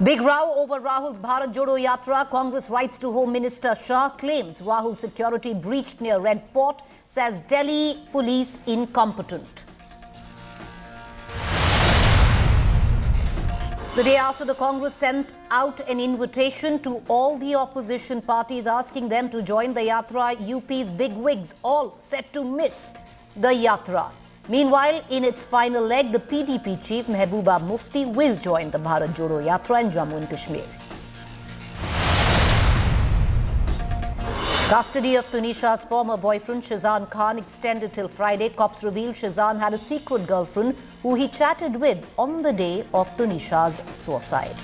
Big row over Rahul's Bharat Jodo Yatra. Congress writes to Home Minister Shah, claims Rahul's security breached near Red Fort, says Delhi police incompetent. The day after the Congress sent out an invitation to all the opposition parties asking them to join the Yatra, UP's bigwigs all set to miss the Yatra. Meanwhile, in its final leg, the PDP chief Mehbooba Mufti will join the Bharat Jodo Yatra in Jammu and Kashmir. Custody of Tunisha's former boyfriend Shazan Khan extended till Friday. Cops revealed Shazan had a secret girlfriend who he chatted with on the day of Tunisha's suicide.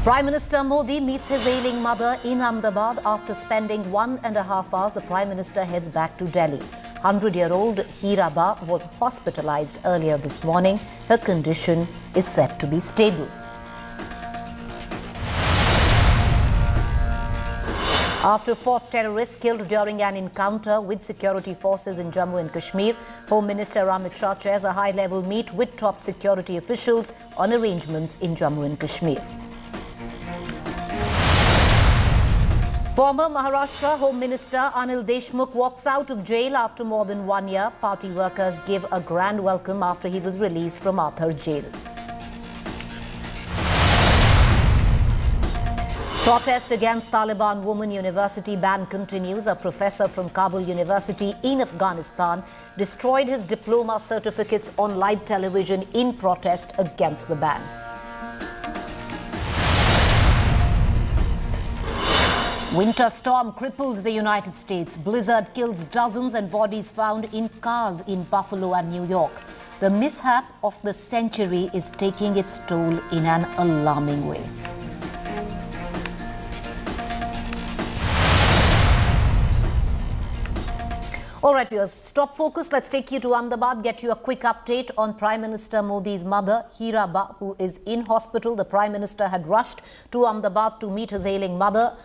Prime Minister Modi meets his ailing mother in Ahmedabad. After spending 1.5 hours, the Prime Minister heads back to Delhi. 100-year-old Hiraba was hospitalized earlier this morning. Her condition is said to be stable. After 4 terrorists killed during an encounter with security forces in Jammu and Kashmir, Home Minister Amit Shah chairs a high-level meet with top security officials on arrangements in Jammu and Kashmir. Former Maharashtra Home Minister Anil Deshmukh walks out of jail after more than 1 year. Party workers give a grand welcome after he was released from Athar jail. Protest against Taliban Women University ban continues. A professor from Kabul University in Afghanistan destroyed his diploma certificates on live television in protest against the ban. Winter storm cripples the United States. Blizzard kills dozens and bodies found in cars in Buffalo and New York. The mishap of the century is taking its toll in an alarming way. All right, viewers, stop focus. Let's take you to Ahmedabad, get you a quick update on Prime Minister Modi's mother, Hiraba, who is in hospital. The Prime Minister had rushed to Ahmedabad to meet his ailing mother.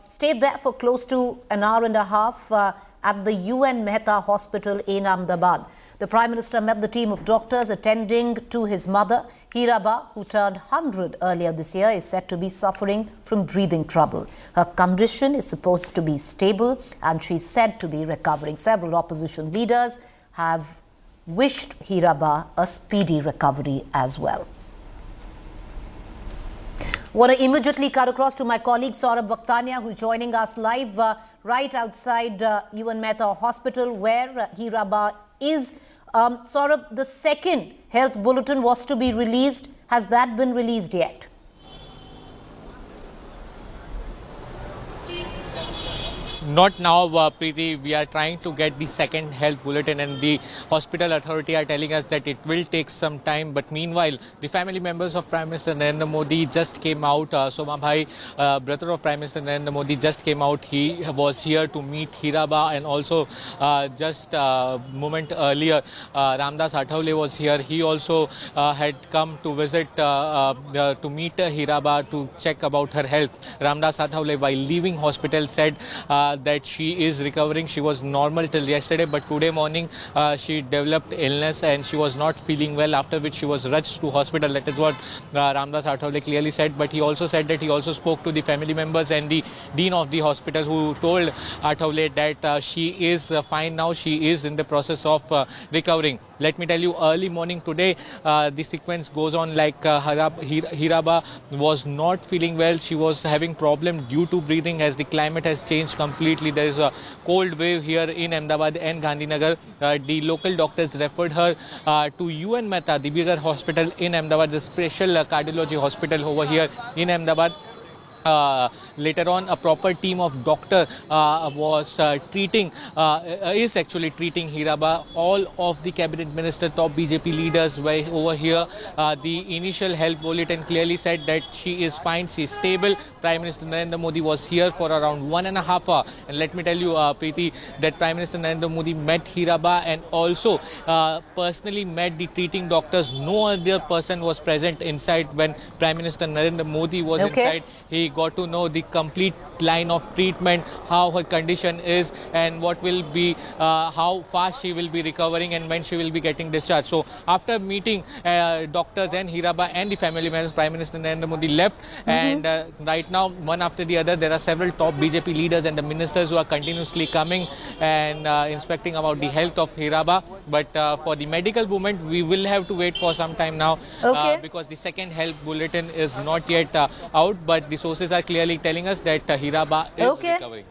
Stayed there for close to an hour and a half at the UN Mehta Hospital in Ahmedabad. The Prime Minister met the team of doctors attending to his mother. Hiraba, who turned 100 earlier this year, is said to be suffering from breathing trouble. Her condition is supposed to be stable and she's said to be recovering. Several opposition leaders have wished Hiraba a speedy recovery as well. I want to immediately cut across to my colleague Saurabh Vakhtania, who's joining us live right outside UN Mehta Hospital, where Hiraba is. Saurabh, the second health bulletin was to be released. Has that been released yet? Not now, Preeti. We are trying to get the second health bulletin, and the hospital authority are telling us that it will take some time. But meanwhile, the family members of Prime Minister Narendra Modi just came out. Soma Bhai, brother of Prime Minister Narendra Modi, just came out. He was here to meet Hiraba, and also just a moment earlier, Ramdas Athavale was here. He also had come to visit to meet Hiraba to check about her health. Ramdas Athavale, while leaving hospital, said that she is recovering. She was normal till yesterday, but today morning she developed illness and she was not feeling well, after which she was rushed to hospital. That is what Ramdas Athavale clearly said. But he also said that he also spoke to the family members and the dean of the hospital, who told Athavale that she is fine now. She is in the process of recovering. Let me tell you, early morning today, the sequence goes on like Hiraba was not feeling well. She was having problem due to breathing as the climate has changed completely. There is a cold wave here in Ahmedabad and Gandhinagar. The local doctors referred her to UN Mehta, the bigger hospital in Ahmedabad, the special cardiology hospital over here in Ahmedabad. Later on, a proper team of doctor was is actually treating Hiraba. All of the cabinet minister, top BJP leaders were over here. The initial health bulletin clearly said that she is fine, she is stable. Prime Minister Narendra Modi was here for around 1.5 hours. And let me tell you, Preeti, that Prime Minister Narendra Modi met Hiraba and also personally met the treating doctors. No other person was present inside when Prime Minister Narendra Modi was inside. He got to know the complete line of treatment, how her condition is, and what will be, how fast she will be recovering and when she will be getting discharged. So after meeting doctors and Hiraba and the family members, Prime Minister Narendra Modi left, and right now, one after the other, there are several top BJP leaders and the ministers who are continuously coming and inspecting about the health of Hiraba. But for the medical movement, we will have to wait for some time now, because the second health bulletin is not yet out, but the sources are clearly telling us that Hiraba is recovering.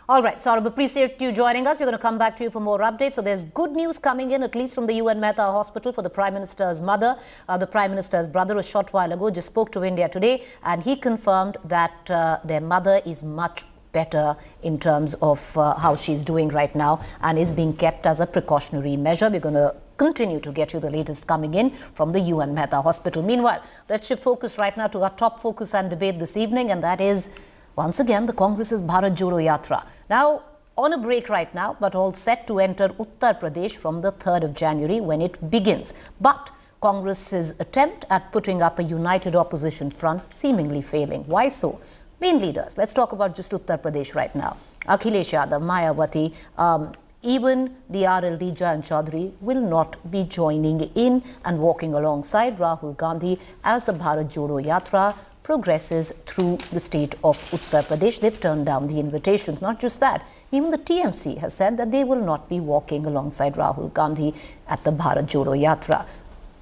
All right, Saurabh, appreciate you joining us. We're going to come back to you for more updates. So there's good news coming in, at least from the UN Mehta Hospital for the Prime Minister's mother. The Prime Minister's brother, a short while ago, just spoke to India Today, and he confirmed that their mother is much better in terms of how she's doing right now and is being kept as a precautionary measure. We're going to continue to get you the latest coming in from the UN Mehta Hospital. Meanwhile, let's shift focus right now to our top focus and debate this evening, and that is, once again, the Congress's Bharat Jodo Yatra. Now, on a break right now, but all set to enter Uttar Pradesh from the 3rd of January when it begins. But Congress's attempt at putting up a united opposition front seemingly failing. Why so? Main leaders. Let's talk about just Uttar Pradesh right now. Akhilesh Yadav, Mayawati, even the RLD Jayant Chaudhary will not be joining in and walking alongside Rahul Gandhi as the Bharat Jodo Yatra progresses through the state of Uttar Pradesh. They've turned down the invitations. Not just that, even the TMC has said that they will not be walking alongside Rahul Gandhi at the Bharat Jodo Yatra.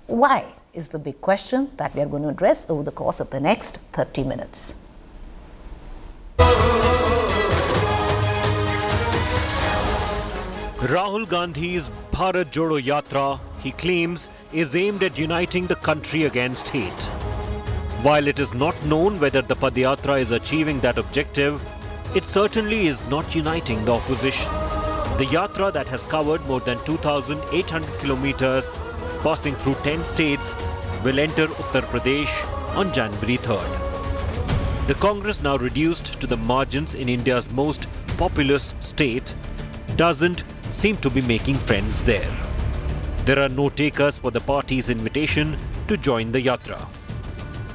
Why is the big question that we are going to address over the course of the next 30 minutes. Rahul Gandhi's Bharat Jodo Yatra, he claims, is aimed at uniting the country against hate. While it is not known whether the Padyatra is achieving that objective, it certainly is not uniting the opposition. The Yatra that has covered more than 2,800 kilometers, passing through 10 states, will enter Uttar Pradesh on January 3rd. The Congress, now reduced to the margins in India's most populous state, doesn't seem to be making friends there. There are no takers for the party's invitation to join the Yatra.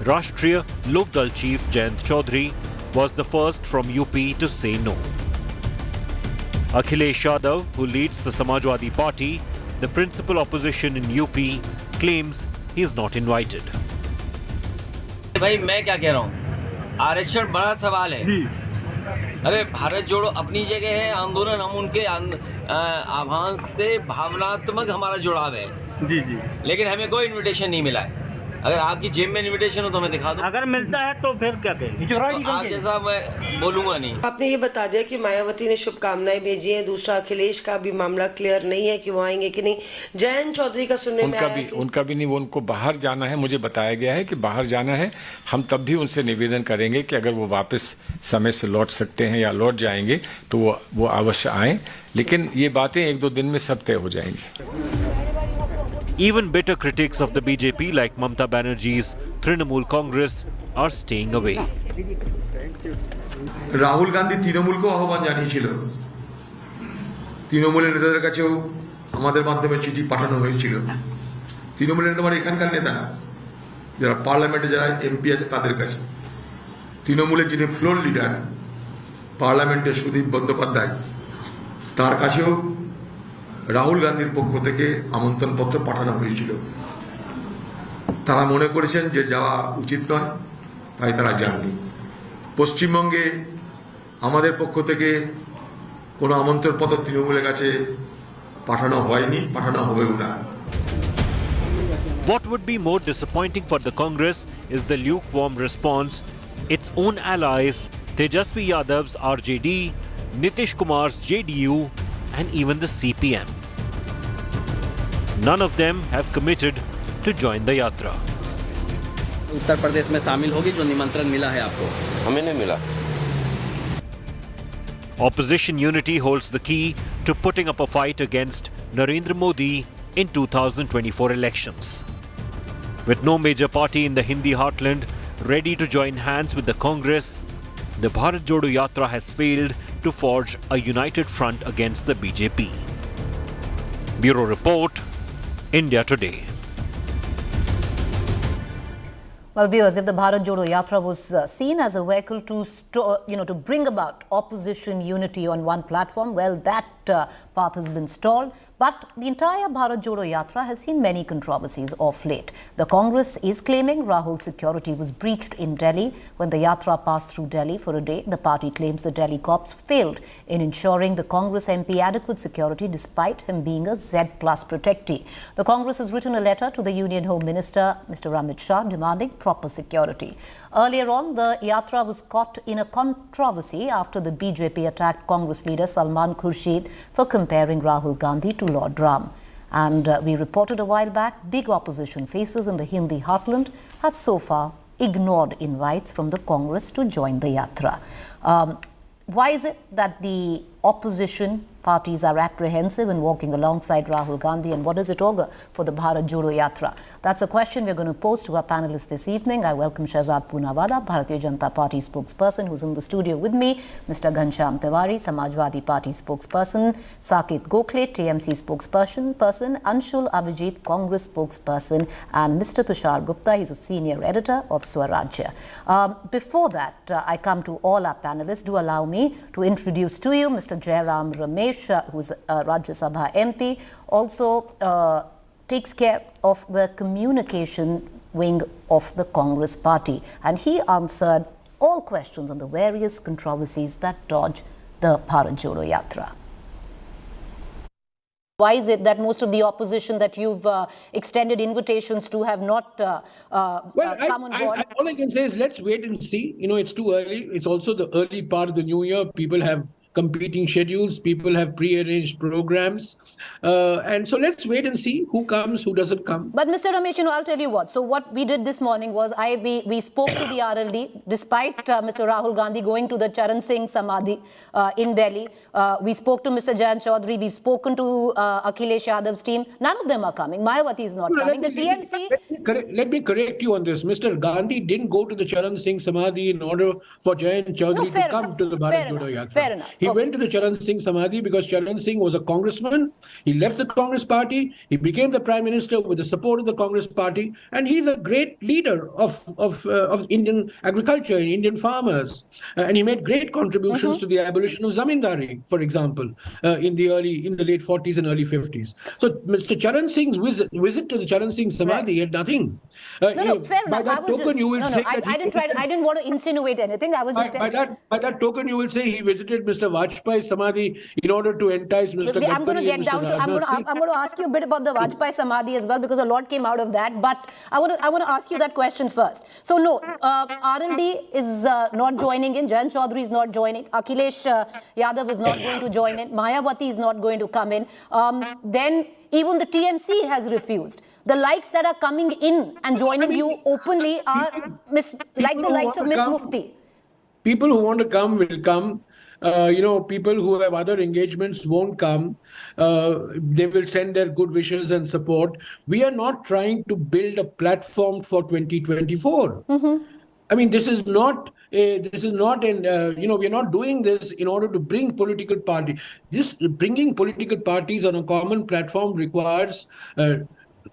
Rashtriya Lok Dal chief Jayant Chaudhary was the first from UP to say no. Akhilesh Yadav, who leads the Samajwadi Party, the principal opposition in UP, claims he is not invited. भाई मैं क्या कह रहा हूँ, आरक्षण बड़ा सवाल है। अरे भारत जोड़ो अपनी जगह है, आंदोलन हम उनके आह्वान से भावनात्मक हमारा जुड़ाव है। जी जी। लेकिन हमें कोई इनविटेशन नहीं मिला है। अगर आपकी जेब में इनविटेशन हो तो मैं दिखा दूं। अगर मिलता है तो फिर क्या कहें? तो आप जैसा मैं बोलूँगा नहीं। आपने ये बता दिया कि मायावती ने शुभकामनाएं भेजी हैं। दूसरा, अखिलेश का भी मामला क्लियर नहीं है कि वो आएंगे कि नहीं। जयंत चौधरी का सुनने में आया कि उनका भी नहीं, वो उनको बाहर जाना है। मुझे बताया गया है कि बाहर जाना है। हम तब भी उनसे निवेदन करेंगे कि अगर वो वापस समय से लौट सकते हैं या लौट जाएंगे तो वो अवश्य आए, लेकिन ये बातें 1-2 दिन में सब तय हो जाएंगी। Even bitter critics of the BJP like Mamata Banerjee's Trinamool Congress are staying away. Rahul Gandhi তৃণমূলকেও আহ্বান জানিয়েছিল। তৃণমূলের নেতাদের কাছেও আমাদের মাধ্যমে চিঠি পাঠানো হয়েছিল। তৃণমূলের নেতা মানে এখানকার নেতা না, যারা পার্লামেন্টে যারা এমপি আছে তাদের কাছে। তৃণমূলের যিনি ফ্লোর লিডার পার্লামেন্টে সুদীপ বন্দ্যোপাধ্যায়, তার কাছেও রাহুল গান্ধীর পক্ষ থেকে আমন্ত্রণপত্র পাঠানো হয়েছিল। তারা মনে করেছেন যে যাওয়া উচিত নয়, তাই তারা যাননি। পশ্চিমবঙ্গে আমাদের পক্ষ থেকে কোনো আমন্ত্রণপত্র তৃণমূলের কাছে পাঠানো হয়নি, পাঠানো হবেও না। What would be more disappointing for the Congress is the lukewarm response its own allies Tejasvi Yadav's RJD, Nitish Kumar's JDU and even the CPM. None of them have committed to join the Yatra. Uttar Pradesh में शामिल होगी जो निमंत्रण मिला है आपको? हमें नहीं मिला। Opposition unity holds the key to putting up a fight against Narendra Modi in 2024 elections. With no major party in the Hindi heartland ready to join hands with the Congress, the Bharat Jodo Yatra has failed to forge a united front against the BJP. Bureau Report, India Today. Well, viewers, if the Bharat Jodo Yatra was seen as a vehicle to, to bring about opposition unity on one platform, well, that path has been stalled. But the entire Bharat Jodo Yatra has seen many controversies of late. The Congress is claiming Rahul's security was breached in Delhi when the Yatra passed through Delhi for a day. The party claims the Delhi cops failed in ensuring the Congress MP adequate security despite him being a Z+ protectee. The Congress has written a letter to the Union Home Minister, Mr. Amit Shah, demanding proper security. Earlier on, the Yatra was caught in a controversy after the BJP attacked Congress leader Salman Khurshid for comparing Rahul Gandhi to Lord Ram. And we reported a while back, big opposition faces in the Hindi heartland have so far ignored invites from the Congress to join the Yatra. Why is it that the opposition parties are apprehensive in walking alongside Rahul Gandhi, and what does it augur for the Bharat Jodo Yatra? That's a question we're going to pose to our panelists this evening. I welcome Shehzad Poonawala, Bharatiya Janata Party spokesperson, who's in the studio with me, Mr. Ghanshyam Tiwari, Samajwadi Party spokesperson, Saket Gokhale, TMC spokesperson, Anshul Avijit, Congress spokesperson, and Mr. Tushar Gupta, he's a senior editor of Swarajya. Before that, I come to all our panelists. Do allow me to introduce to you Mr. Jairam Ramesh, who is a Rajya Sabha MP, also takes care of the communication wing of the Congress party. And he answered all questions on the various controversies that dodge the Bharat Jodo Yatra. Why is it that most of the opposition that you've extended invitations to have not come on board? All I can say is let's wait and see. You know, it's too early. It's also the early part of the new year. People have competing schedules. People have pre-arranged programs. And so let's wait and see who comes, who doesn't come. But Mr. Ramesh, I'll tell you what. So what we did this morning was we spoke to the RLD, despite Mr. Rahul Gandhi going to the Charan Singh Samadhi in Delhi. We spoke to Mr. Jayant Chaudhary. We've spoken to Akhilesh Yadav's team. None of them are coming. Mayawati is not coming. The TMC... Let me correct you on this. Mr. Gandhi didn't go to the Charan Singh Samadhi in order for Jayant Chaudhary to come to the Bharat Jodo Yatra. Fair enough. He went to the Charan Singh Samadhi because Charan Singh was a congressman. He left the Congress party. He became the Prime Minister with the support of the Congress party. And he's a great leader of Indian agriculture, Indian farmers. And he made great contributions to the abolition of zamindari, for example, in the late 40s and early 50s. So Mr. Charan Singh's visit to the Charan Singh Samadhi had nothing. Fair enough. I didn't want to insinuate anything. I was just by that token, you will say he visited Mr. Vajpayee's Samadhi in order to entice Mr. Gadkari. I'm going to get down to. I'm going to ask you a bit about the Vajpayee Samadhi as well, because a lot came out of that. But I want to ask you that question first. So no, RLD is not joining in. Jayant Chaudhary is not joining. Akhilesh Yadav is not going to join in. Mayawati is not going to come in. Then even the TMC has refused. The likes that are coming in and joining you openly are like the likes of Miss Mufti. People who want to come will come. People who have other engagements won't come. They will send their good wishes and support. We are not trying to build a platform for 2024. I mean, we are not doing this in order to bring political parties. Bringing political parties on a common platform requires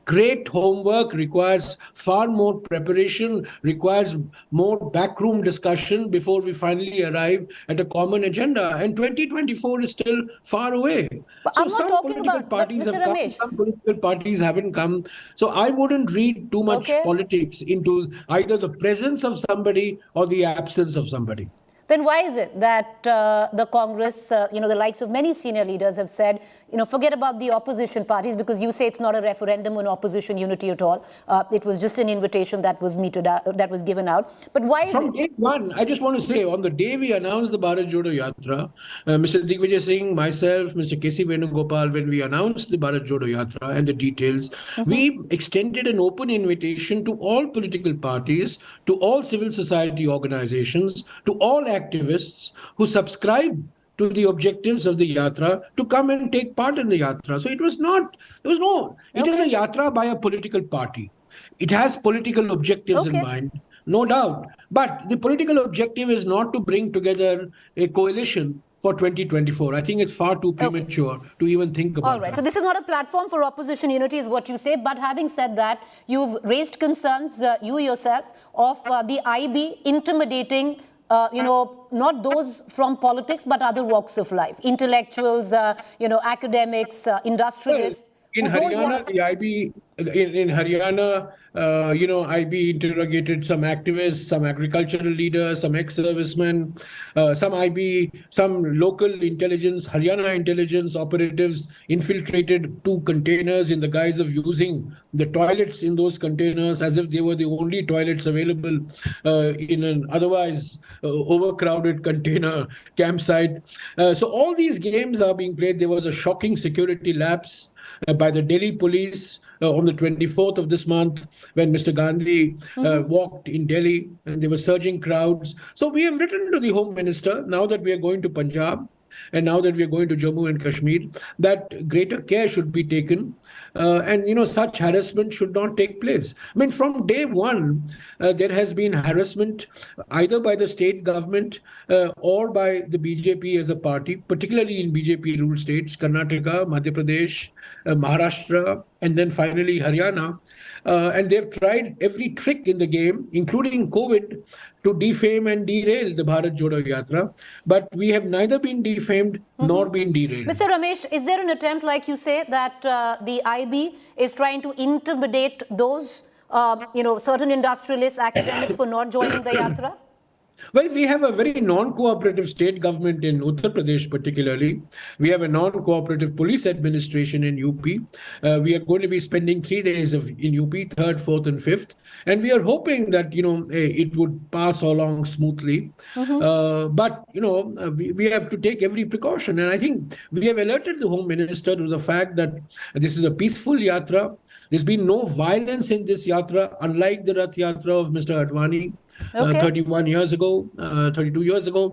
great homework, requires far more preparation, requires more backroom discussion before we finally arrive at a common agenda. And 2024 is still far away. But so I'm not some talking political about, parties Mr. have come, Ramesh. some political parties haven't come. So I wouldn't read too much politics into either the presence of somebody or the absence of somebody. Then why is it that the Congress, the likes of many senior leaders have said, forget about the opposition parties, because you say it's not a referendum on opposition unity at all. It was just an invitation that was given out. But why is From day one, I just want to say, on the day we announced the Bharat Jodo Yatra, Mr. Digvijay Singh, myself, Mr. K.C. Venugopal, when we announced the Bharat Jodo Yatra and the details, we extended an open invitation to all political parties, to all civil society organizations, to all activists who subscribe to the objectives of the yatra to come and take part in the yatra. So it is a yatra by a political party. It has political objectives in mind, no doubt. But the political objective is not to bring together a coalition for 2024. I think it's far too premature to even think about All right. that. So this is not a platform for opposition unity is what you say. But having said that, you've raised concerns, you yourself, of the IB intimidating not those from politics, but other walks of life, intellectuals, academics, industrialists. In who don't Haryana, want- the IB in Haryana, IB interrogated some activists, some agricultural leaders, some ex-servicemen, some local intelligence, Haryana intelligence operatives infiltrated 2 containers in the guise of using the toilets in those containers as if they were the only toilets available in an otherwise overcrowded container campsite. So all these games are being played. There was a shocking security lapse by the Delhi police on the 24th of this month when Mr. Gandhi walked in Delhi and there were surging crowds. So we have written to the Home Minister, now that we are going to Punjab and now that we are going to Jammu and Kashmir, that greater care should be taken. And such harassment should not take place. I mean, from day one, there has been harassment either by the state government or by the BJP as a party, particularly in BJP-ruled states, Karnataka, Madhya Pradesh, Maharashtra, and then finally Haryana. And they've tried every trick in the game, including COVID, to defame and derail the Bharat Jodo Yatra. But we have neither been defamed nor been derailed. Mr. Ramesh, is there an attempt, like you say, that the IB is trying to intimidate those, certain industrialists, academics for not joining the Yatra? Well, we have a very non-cooperative state government in Uttar Pradesh particularly. We have a non-cooperative police administration in UP. We are going to be spending 3 days in UP, 3rd, 4th and 5th. And we are hoping that, it would pass along smoothly. But, we have to take every precaution. And I think we have alerted the Home Minister to the fact that this is a peaceful yatra. There's been no violence in this yatra, unlike the Rath Yatra of Mr. Advani. 32 years ago.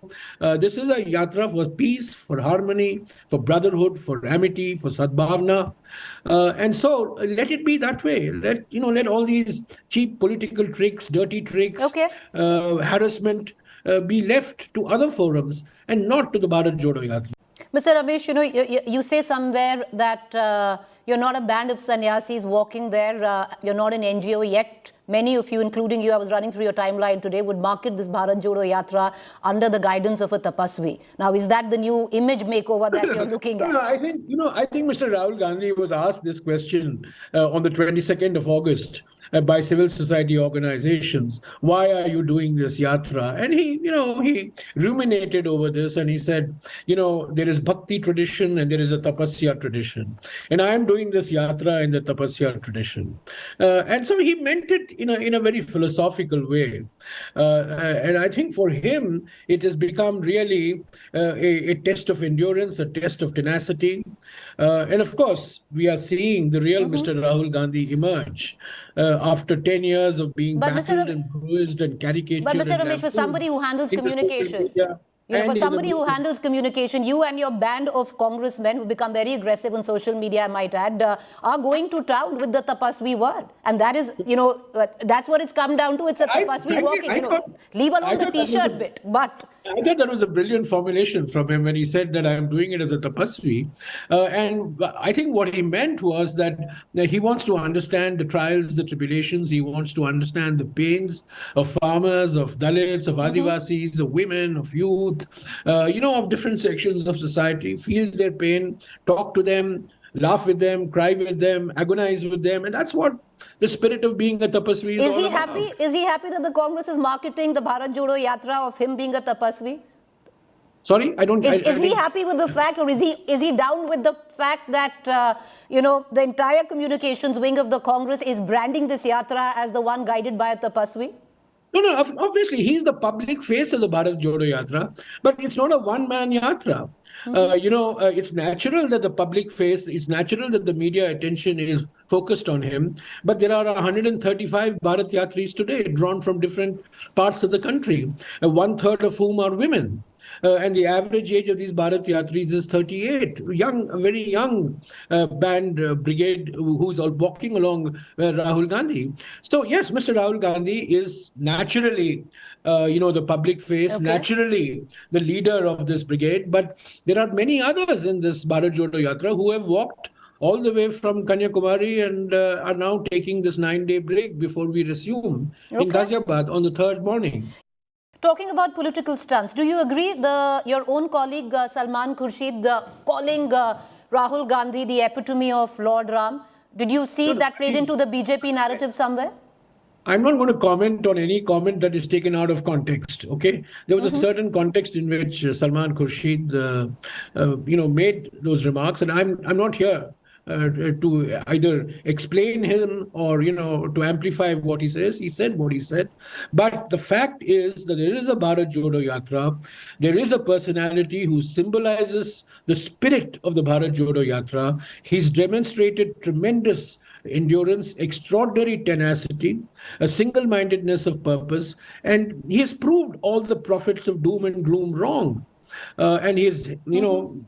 This is a yatra for peace, for harmony, for brotherhood, for amity, for sadbhavna. And so let it be that way. Let all these cheap political tricks, dirty tricks, harassment be left to other forums and not to the Bharat Jodo Yatra. Mr. Ramesh, you say somewhere that you're not a band of sannyasis walking there. You're not an NGO yet. Many of you, including you, I was running through your timeline today, would market this Bharat Jodo Yatra under the guidance of a tapasvi. Now, is that the new image makeover that you're looking at? I think Mr. Rahul Gandhi was asked this question on the 22nd of August by civil society organizations. Why are you doing this yatra? And he ruminated over this and he said, there is bhakti tradition and there is a tapasya tradition. And I am doing this yatra in the tapasya tradition. And so he meant it in a very philosophical way. And I think for him, it has become really a test of endurance, a test of tenacity. And of course, we are seeing the real Mr. Rahul Gandhi emerge after 10 years of being battled and bruised and caricatured. But Mr. Ramesh, for somebody who handles communication, for somebody who handles communication, you and your band of congressmen who've become very aggressive on social media, I might add, are going to town with the tapasvi word. And that is, that's what it's come down to. It's a tapasvi walking, leave alone the t-shirt bit. But I thought that was a brilliant formulation from him when he said that I'm doing it as a tapasvi. And I think what he meant was that he wants to understand the trials, the tribulations. He wants to understand the pains of farmers, of Dalits, of Adivasis, of women, of youth, of different sections of society, feel their pain, talk to them, laugh with them, cry with them, agonize with them. And that's what the spirit of being a tapasvi is all about. Is he happy that the Congress is marketing the Bharat Jodo Yatra of him being a tapasvi? Sorry, I don't... Is he happy with the fact, or is he down with the fact that, the entire communications wing of the Congress is branding this yatra as the one guided by a tapasvi? No, obviously, he's the public face of the Bharat Jodo Yatra, but it's not a one-man yatra. It's natural that the public face, it's natural that the media attention is focused on him, but there are 135 Bharat Yatris today drawn from different parts of the country, 1/3 of whom are women. and the average age of these Bharat Yatris is 38. Young, a very young brigade who's all walking along Rahul Gandhi. So yes, Mr. Rahul Gandhi is naturally, the public face, Okay. naturally the leader of this brigade. But there are many others in this Bharat Jodo Yatra who have walked all the way from Kanyakumari and are now taking this 9-day break before we resume in Okay. Ghaziabad on the third morning. Talking about political stunts, do you agree your own colleague Salman Khurshid calling Rahul Gandhi the epitome of Lord Ram? Did you see that played into the BJP narrative somewhere? I'm not going to comment on any comment that is taken out of context. Okay, there was a certain context in which Salman Khurshid, made those remarks, and I'm not here to either explain him or to amplify what he says. He said what he said, but the fact is that there is a Bharat Jodo Yatra. There is a personality who symbolizes the spirit of the Bharat Jodo Yatra. He's demonstrated tremendous endurance, extraordinary tenacity, a single-mindedness of purpose, and he has proved all the prophets of doom and gloom wrong. And he's,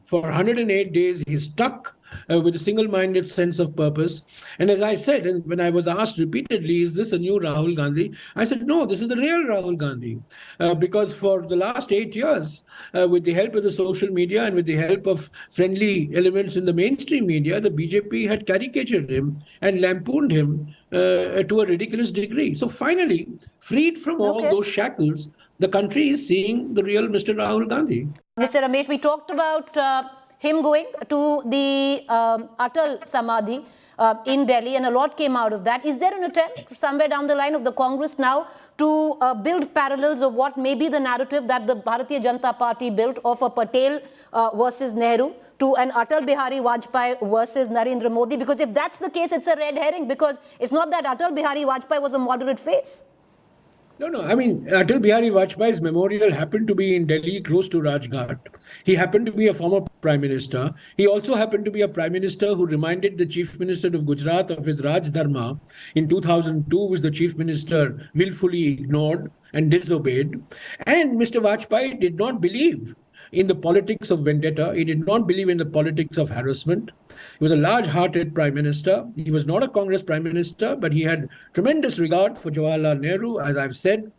for 108 days, he's stuck with a single-minded sense of purpose. And as I said, and when I was asked repeatedly, is this a new Rahul Gandhi? I said, no, this is the real Rahul Gandhi. Because for the last 8 years, with the help of the social media and with the help of friendly elements in the mainstream media, the BJP had caricatured him and lampooned him to a ridiculous degree. So finally, freed from all those shackles, the country is seeing the real Mr. Rahul Gandhi. Mr. Ramesh, we talked about him going to the Atal Samadhi in Delhi, and a lot came out of that. Is there an attempt somewhere down the line of the Congress now to build parallels of what may be the narrative that the Bharatiya Janata Party built of a Patel versus Nehru to an Atal Bihari Vajpayee versus Narendra Modi? Because if that's the case, it's a red herring, because it's not that Atal Bihari Vajpayee was a moderate face. No. I mean, Atal Bihari Vajpayee's memorial happened to be in Delhi, close to Rajghat. He happened to be a former prime minister. He also happened to be a prime minister who reminded the chief minister of Gujarat of his Raj Dharma in 2002, which the chief minister willfully ignored and disobeyed. And Mr. Vajpayee did not believe in the politics of vendetta. He did not believe in the politics of harassment. He was a large-hearted prime minister. He was not a Congress prime minister, but he had tremendous regard for Jawaharlal Nehru, as I've said.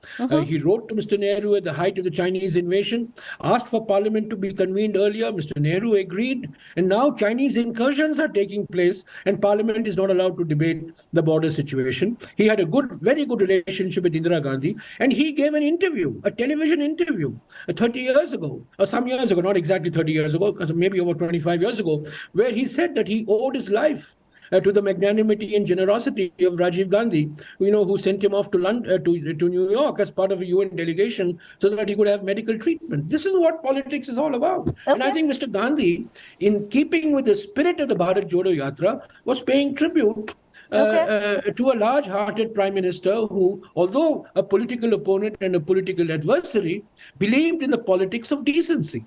He wrote to Mr. Nehru at the height of the Chinese invasion, asked for parliament to be convened earlier. Mr. Nehru agreed. And now Chinese incursions are taking place and parliament is not allowed to debate the border situation. He had a very good relationship with Indira Gandhi, and he gave an interview, a television interview, 30 years ago, or some years ago, not exactly 30 years ago, maybe over 25 years ago, where he said that he owed his life to the magnanimity and generosity of Rajiv Gandhi, who sent him off to London, to New York as part of a UN delegation so that he could have medical treatment. This is what politics is all about. Okay. And I think Mr. Gandhi, in keeping with the spirit of the Bharat Jodo Yatra, was paying tribute to a large-hearted prime minister who, although a political opponent and a political adversary, believed in the politics of decency.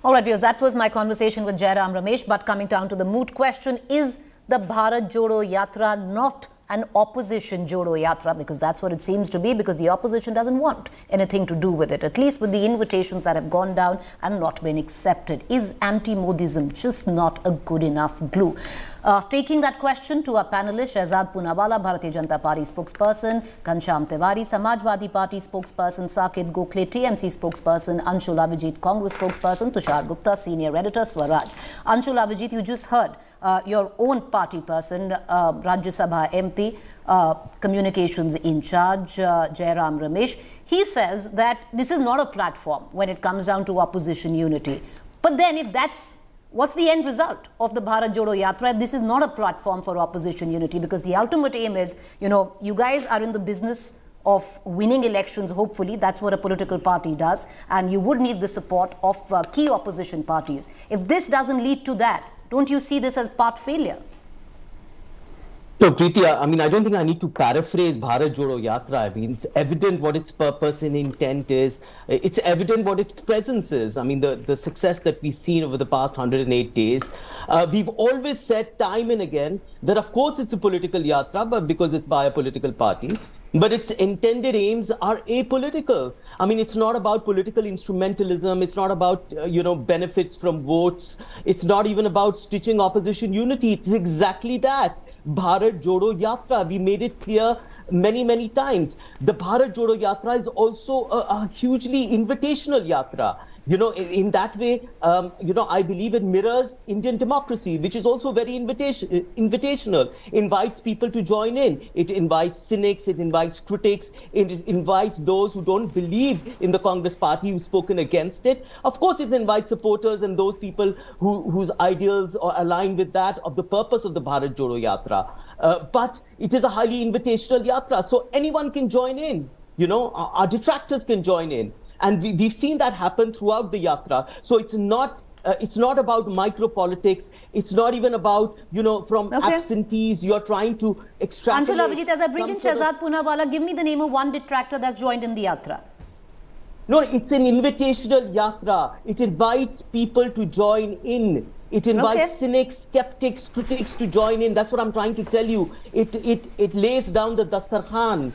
All right, viewers, that was my conversation with Jairam Ramesh. But coming down to the moot question, is the Bharat Jodo Yatra not an opposition Jodo Yatra? Because that's what it seems to be, because the opposition doesn't want anything to do with it, at least with the invitations that have gone down and not been accepted. Is anti-Modism just not a good enough glue? Taking that question to our panelists, Shehzad Poonawala, Bharatiya Janata Party spokesperson, Ghanshyam Tiwari, Samajwadi Party spokesperson, Saket Gokhale, TMC spokesperson, Anshul Avijit, Congress spokesperson, Tushar Gupta, senior editor, Swaraj. Anshul Avijit, you just heard your own party person, Rajya Sabha MP, communications in charge, Jairam Ramesh. He says that this is not a platform when it comes down to opposition unity. But then if that's what's the end result of the Bharat Jodo Yatra? This is not a platform for opposition unity, because the ultimate aim is, you guys are in the business of winning elections, hopefully. That's what a political party does. And you would need the support of key opposition parties. If this doesn't lead to that, don't you see this as part failure? No, Preeti, I mean, I don't think I need to paraphrase Bharat Jodo Yatra. I mean, it's evident what its purpose and intent is. It's evident what its presence is. I mean, the success that we've seen over the past 108 days. We've always said time and again that, of course, it's a political yatra, but because it's by a political party. But its intended aims are apolitical. I mean, it's not about political instrumentalism. It's not about, benefits from votes. It's not even about stitching opposition unity. It's exactly that. Bharat Jodo Yatra. We made it clear many, many times. The Bharat Jodo Yatra is also a hugely invitational yatra. In that way, I believe it mirrors Indian democracy, which is also very invitational, invites people to join in. It invites cynics, it invites critics, it invites those who don't believe in the Congress party, who've spoken against it. Of course, it invites supporters and those people whose ideals are aligned with that of the purpose of the Bharat Jodo Yatra. But it is a highly invitational yatra, so anyone can join in. Our detractors can join in. And we've seen that happen throughout the yatra. So it's not about micro-politics. It's not even about, from absentees, you're trying to extrapolate. Anshul Avijit, as I bring in Shehzad Poonawala, give me the name of one detractor that's joined in the yatra. No, it's an invitational yatra. It invites people to join in. It invites cynics, skeptics, critics to join in. That's what I'm trying to tell you. It lays down the dastarkhan.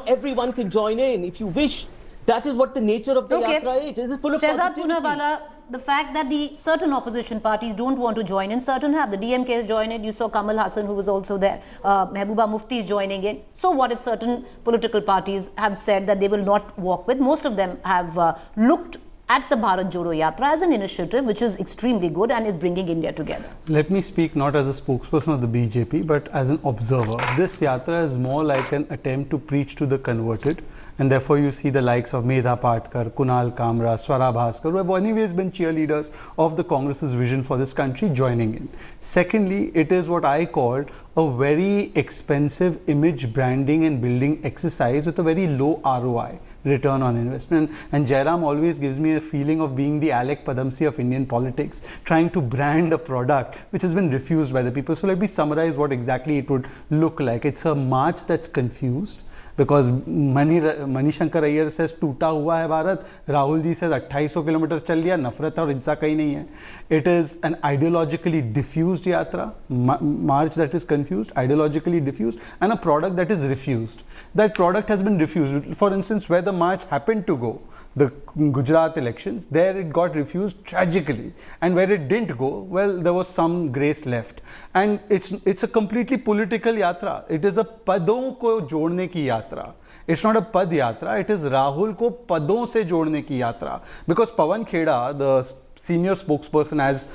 Everyone can join in if you wish. That is what the nature of the yatra is. It is full of Shehzad Poonawala, the fact that the certain opposition parties don't want to join in, certain have. The DMK is joining. You saw Kamal Hassan, who was also there. Mehbooba Mufti is joining in. So what if certain political parties have said that they will not walk with? Most of them have looked at the Bharat Jodo Yatra as an initiative which is extremely good and is bringing India together. Let me speak not as a spokesperson of the BJP, but as an observer. This yatra is more like an attempt to preach to the converted, and therefore you see the likes of Medha Patkar, Kunal Kamra, Swara Bhaskar, who have anyways been cheerleaders of the Congress's vision for this country, joining in. Secondly, it is what I called a very expensive image branding and building exercise with a very low ROI, return on investment. And Jairam always gives me a feeling of being the Alec Padamsee of Indian politics, trying to brand a product which has been refused by the people. So let me summarize what exactly it would look like. It's a march that's confused, because Manishankar Iyer says टूटा हुआ है Bharat, Rahul ji says 2800 kilometre चल लिया, नफरत और हिंसा कहीं नहीं है. It is an ideologically diffused yatra, march that is confused, ideologically diffused, and a product that is refused. That product has been refused. For instance, where the march happened to go, the Gujarat elections, there it got refused tragically, and where it didn't go, well, there was some grace left. And it's a completely political yatra. It is a padon ko jodne ki yatra. It's not a pad yatra, it is Rahul ko padon se jodne ki yatra. Because Pawan Kheda, the senior spokesperson, as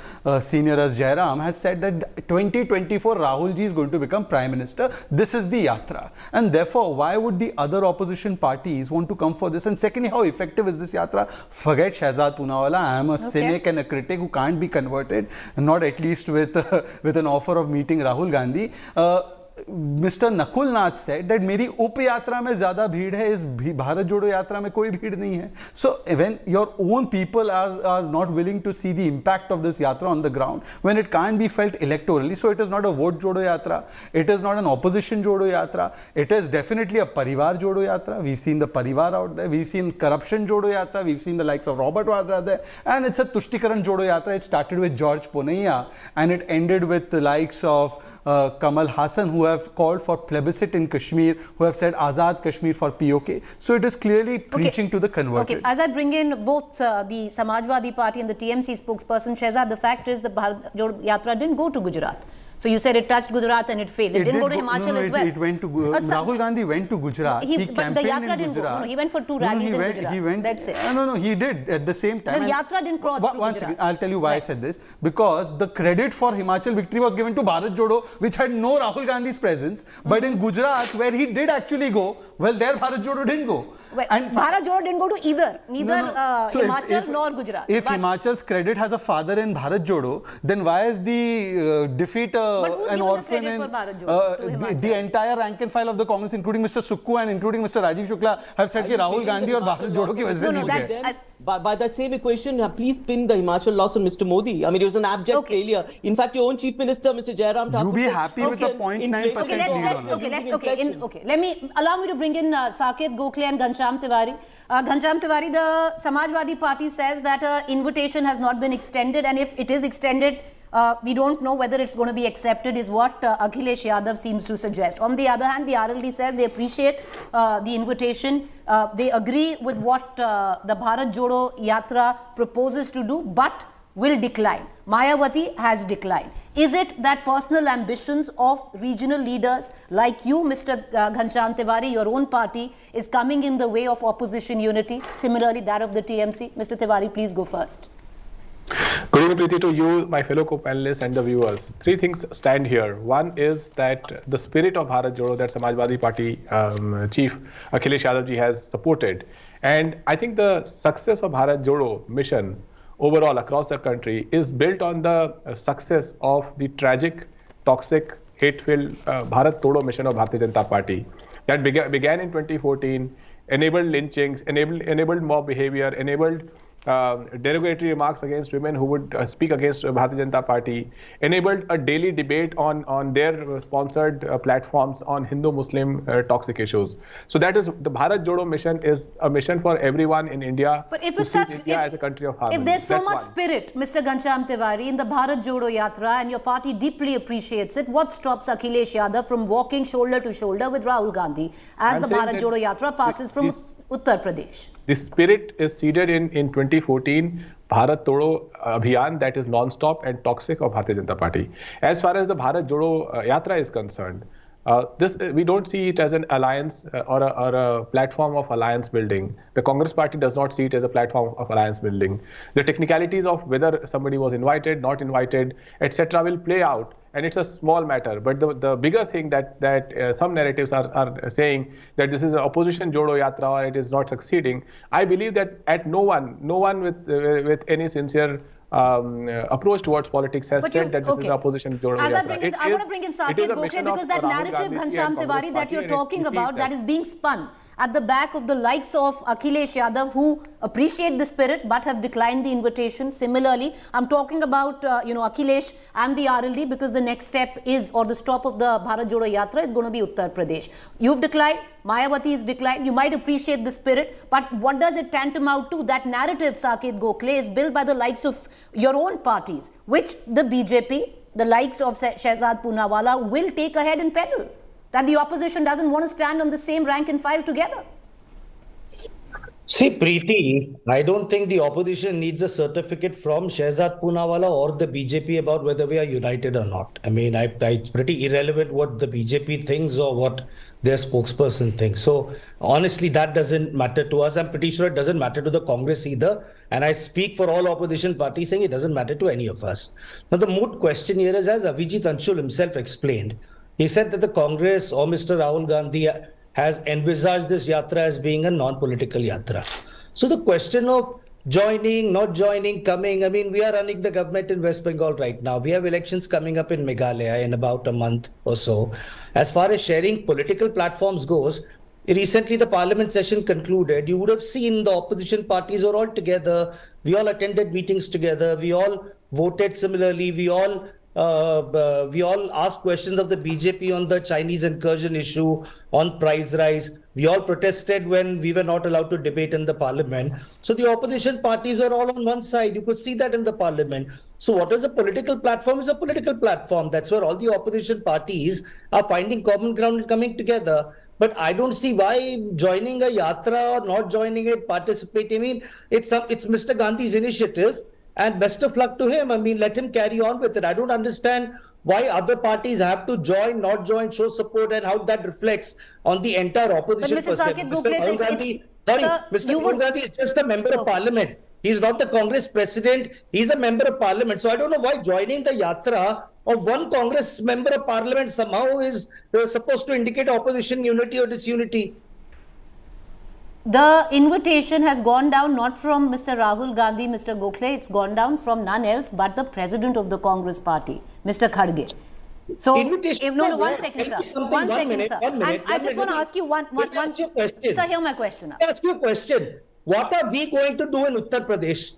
senior as Jairam, has said that 2024 Rahul ji is going to become Prime Minister. This is the yatra. And therefore, why would the other opposition parties want to come for this? And secondly, how effective is this yatra? Forget Shehzad Poonawala. I am a cynic and a critic who can't be converted, not at least with an offer of meeting Rahul Gandhi. Mr. Nakul Nath said that मेरी उप यात्रा में ज़्यादा भीड़ है, इस भारत जोड़ो यात्रा में कोई भीड़ नहीं है. So when your own people are not willing to see the impact of this yatra on the ground, when it can't be felt electorally, so it is not a vote jodo yatra, it is not an opposition jodo yatra, it is definitely a parivar jodo yatra. We've seen the parivar out there, we've seen corruption jodo yatra, we've seen the likes of Robert Vadra there, and it's a Tushtikaran jodo yatra. It started with George Ponaiya and it ended with the likes of Kamal Hassan, who have called for plebiscite in Kashmir, who have said Azad Kashmir for POK. So it is clearly preaching to the converted. Okay, as I bring in both the Samajwadi Party and the TMC spokesperson, Shehzad, the fact is the Bharat Jodo Yatra didn't go to Gujarat. So you said it touched Gujarat and it failed. It didn't go to Himachal as well. It went to Rahul Gandhi went to Gujarat. But the yatra didn't go. No, he went for two rallies in Gujarat. That's it. No, he did at the same time. The yatra didn't cross through One second, I'll tell you why I said this. Because the credit for Himachal victory was given to Bharat Jodo, which had no Rahul Gandhi's presence. But in Gujarat, where he did actually go, well, there Bharat Jodo didn't go. And Bharat Jodo didn't go to either, Himachal nor Gujarat. If Himachal's credit has a father in Bharat Jodo, then why is the defeat But who's an given the orphan credit in for Bharat Jodo? To Himachal. the entire rank and file of the Congress, including Mr. Sukku and including Mr. Rajiv Shukla, have said that Rahul Gandhi or Bharat Jodo ki wajah se No, jeet that's- gaye. By that same equation, please pin the Himachal loss on Mr. Modi. I mean, it was an abject failure. In fact, your own Chief Minister, Mr. Jairam Thakur, You be said, happy with a 0.9% Let me allow me to bring in Saket Gokhale and Ghanshyam Tiwari. Ghanshyam Tiwari, the Samajwadi Party says that invitation has not been extended, and if it is extended, we don't know whether it's going to be accepted, is what Akhilesh Yadav seems to suggest. On the other hand, the RLD says they appreciate the invitation. They agree with what the Bharat Jodo Yatra proposes to do, but will decline. Mayawati has declined. Is it that personal ambitions of regional leaders like you, Mr. Ghanshyam Tiwari, your own party, is coming in the way of opposition unity? Similarly, that of the TMC. Mr. Tiwari, please go first. Good evening, Preeti, to you, my fellow co-panelists and the viewers. Three things stand here. One is that the spirit of Bharat Jodo that Samajwadi Party Chief Akhilesh Yadav ji has supported. And I think the success of Bharat Jodo mission overall across the country is built on the success of the tragic, toxic, hate-filled Bharat Jodo mission of Bharatiya Janata Party that began in 2014, enabled lynchings, enabled mob behavior, enabled derogatory remarks against women who would speak against Bharatiya Janata Party, enabled a daily debate on their sponsored platforms on Hindu-Muslim toxic issues. So that is the Bharat Jodo mission is a mission for everyone in India. But if to it's see such, India as a country of harmony. if there's so That's much one. spirit, Mr. Ghanshyam Tiwari, in the Bharat Jodo Yatra, and your party deeply appreciates it, what stops Akhilesh Yadav from walking shoulder to shoulder with Rahul Gandhi as I'm the saying Bharat that Jodo Yatra passes from Uttar Pradesh? The spirit is seeded in 2014 Bharat Jodo Abhiyan that is non-stop and toxic of Bharatiya Janata Party. As far as the Bharat Jodo Yatra is concerned, we don't see it as an alliance or a platform of alliance building. The Congress Party does not see it as a platform of alliance building. The technicalities of whether somebody was invited, not invited, etc. will play out. And it's a small matter, but the bigger thing that some narratives are saying that this is an opposition Jodo Yatra or it is not succeeding. I believe that at no one with any sincere approach towards politics has said that this is an opposition Jodo Yatra. I want to bring in Saket Gokhale because that narrative, Ghanshyam Tiwari, that you're talking about, that is being spun at the back of the likes of Akhilesh Yadav, who appreciate the spirit but have declined the invitation. Similarly, I'm talking about Akhilesh and the RLD, because the next step is, or the stop of the Bharat Jodo Yatra is going to be Uttar Pradesh. You've declined, Mayawati is declined. You might appreciate the spirit, but what does it tantamount to? That narrative, Saket Gokhale, is built by the likes of your own parties, which the BJP, the likes of Shehzad Poonawalla, will take ahead and peddle. That the opposition doesn't want to stand on the same rank and file together. See, Preeti, I don't think the opposition needs a certificate from Shehzad Poonawalla or the BJP about whether we are united or not. I mean, it's pretty irrelevant what the BJP thinks or what their spokesperson thinks. So, honestly, that doesn't matter to us. I'm pretty sure it doesn't matter to the Congress either. And I speak for all opposition parties saying it doesn't matter to any of us. Now, the moot question here is, as Avijit Anshul himself explained, he said that the Congress or Mr. Rahul Gandhi has envisaged this yatra as being a non-political yatra. So the question of joining, not joining, coming, I mean, we are running the government in West Bengal right now. We have elections coming up in Meghalaya in about a month or so. As far as sharing political platforms goes, recently the parliament session concluded. You would have seen the opposition parties are all together. We all attended meetings together. We all voted similarly. We all asked questions of the BJP on the Chinese incursion issue, on price rise. We all protested when we were not allowed to debate in the parliament. So the opposition parties are all on one side. You could see that in the parliament. So what is a political platform is a political platform. That's where all the opposition parties are finding common ground and coming together. But I don't see why joining a yatra or not joining it, participating. I mean, it's Mr. Gandhi's initiative. And best of luck to him. I mean, let him carry on with it. I don't understand why other parties have to join, not join, show support, and how that reflects on the entire opposition. But Mr. Saket Gokhale, Mr. Rahul Gandhi is just a member of parliament. He's not the Congress president. He's a member of parliament. So I don't know why joining the yatra of one Congress member of parliament somehow is supposed to indicate opposition unity or disunity. The invitation has gone down not from Mr. Rahul Gandhi, Mr. Gokhale, it's gone down from none else but the president of the Congress party, Mr. Kharge. So, Invitation. one second, Tell me sir. something. One second, minute, sir. 1 minute. And I just want to ask you one ask you a question. Sir, hear my question now. Let me ask you a question. What are we going to do in Uttar Pradesh?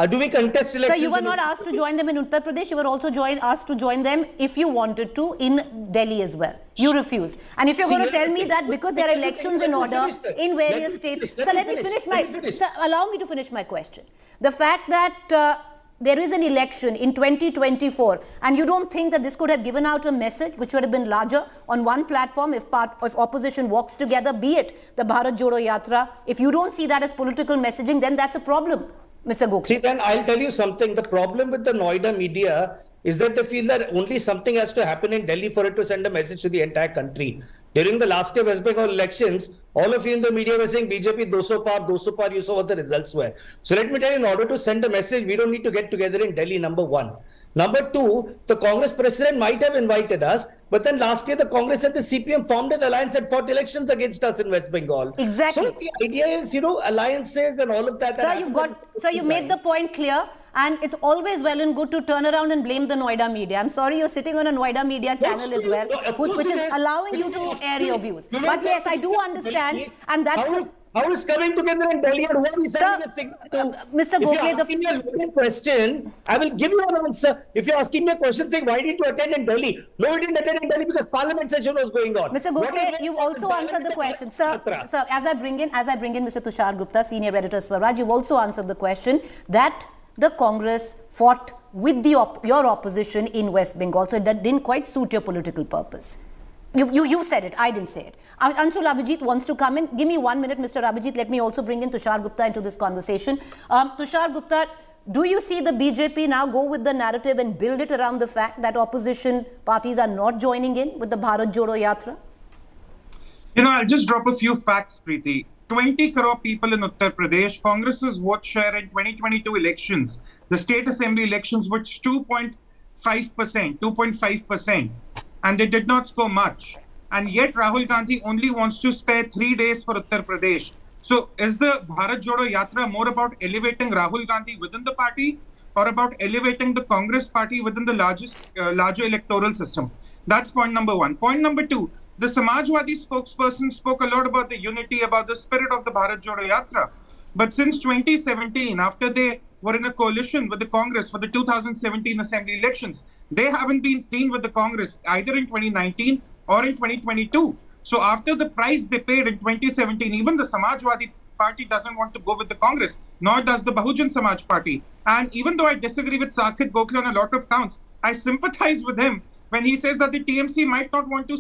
Do we contest elections? Sir, you were not asked to join them in Uttar Pradesh. You were also asked to join them, if you wanted to, in Delhi as well. You refused. And if you're going to tell me that because there are elections in order in various states... Sir, let me finish my... Sir, allow me to finish my question. The fact that there is an election in 2024 and you don't think that this could have given out a message which would have been larger on one platform if opposition walks together, be it the Bharat Jodo Yatra, if you don't see that as political messaging, then that's a problem, Mr. Gokhale. See, then I'll tell you something. The problem with the Noida media is that they feel that only something has to happen in Delhi for it to send a message to the entire country. During the last year West Bengal elections, all of you in the media were saying BJP 200 par, you saw what the results were. So let me tell you, in order to send a message, we don't need to get together in Delhi, number one. Number two, the Congress president might have invited us, but then last year the Congress and the CPM formed an alliance and fought elections against us in West Bengal. Exactly. So the idea is, alliances and all of that. Sir, you made the point clear. And it's always well and good to turn around and blame the Noida media. I'm sorry you're sitting on a Noida media channel as well, which is allowing you to air your views. But yes, I do understand, and that's How is coming together in Delhi and who are we sending a signal to? Mr. Gokhale, if you're asking me a loaded question, I will give you an answer. If you're asking me a question saying, why did you attend in Delhi? No, we didn't attend in Delhi because Parliament session was going on. Mr. Gokhale, you've also answered the question. Sir, as I bring in Mr. Tushar Gupta, Senior Editor Swaraj, you've also answered the question that the Congress fought with your opposition in West Bengal, so that didn't quite suit your political purpose. You said it, I didn't say it. Anshul Avijit wants to come in. Give me 1 minute, Mr. Avijit. Let me also bring in Tushar Gupta into this conversation. Tushar Gupta, do you see the BJP now go with the narrative and build it around the fact that opposition parties are not joining in with the Bharat Jodo Yatra? I'll just drop a few facts, Preeti. 20 crore people in Uttar Pradesh. Congress's vote share in 2022 elections, the state assembly elections, was 2.5%, and they did not score much. And yet Rahul Gandhi only wants to spare 3 days for Uttar Pradesh. So is the Bharat Jodo Yatra more about elevating Rahul Gandhi within the party or about elevating the Congress party within the larger electoral system? That's point number one. Point number two, the Samajwadi spokesperson spoke a lot about the unity, about the spirit of the Bharat Jodo Yatra. But since 2017, after they were in a coalition with the Congress for the 2017 assembly elections, they haven't been seen with the Congress either in 2019 or in 2022. So after the price they paid in 2017, even the Samajwadi party doesn't want to go with the Congress, nor does the Bahujan Samaj party. And even though I disagree with Saket Gokhale on a lot of counts, I sympathize with him when he says that the TMC might not want to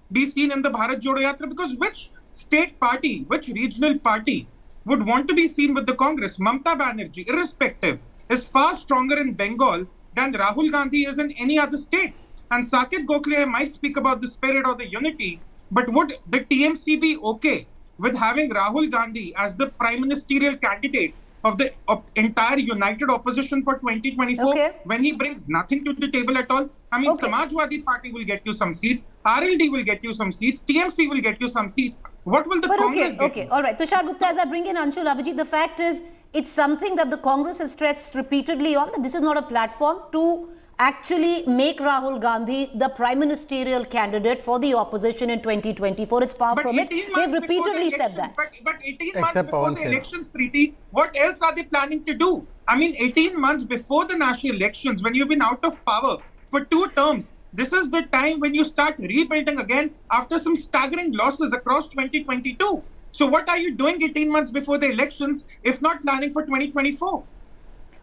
be seen in the Bharat Jodo Yatra, because which state party, which regional party would want to be seen with the Congress? Mamata Banerjee, irrespective, is far stronger in Bengal than Rahul Gandhi is in any other state. And Saket Gokhale might speak about the spirit or the unity, but would the TMC be okay with having Rahul Gandhi as the prime ministerial candidate of the entire united opposition for 2024 when he brings nothing to the table at all? I mean, Samajwadi party will get you some seats, RLD will get you some seats, TMC will get you some seats. What will the Congress get? Okay, all right. Tushar Gupta, as I bring in Anshul Avijit, the fact is, it's something that the Congress has stressed repeatedly on, that this is not a platform to actually make Rahul Gandhi the prime ministerial candidate for the opposition in 2024. It's far from it. They've repeatedly said that. But 18 months before the elections, Preeti, what else are they planning to do? I mean, 18 months before the national elections, when you've been out of power for 2 terms, this is the time when you start rebuilding again after some staggering losses across 2022. So what are you doing 18 months before the elections, if not planning for 2024?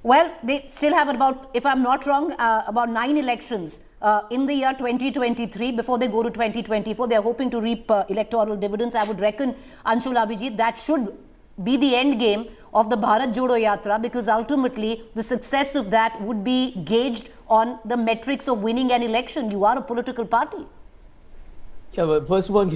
Well, they still have about, if I'm not wrong, about 9 elections in the year 2023 before they go to 2024. They're hoping to reap electoral dividends. I would reckon, Anshul Avijit, that should be the end game of the Bharat Jodo Yatra, because ultimately the success of that would be gauged on the metrics of winning an election. You are a political party. Yeah, but first of all,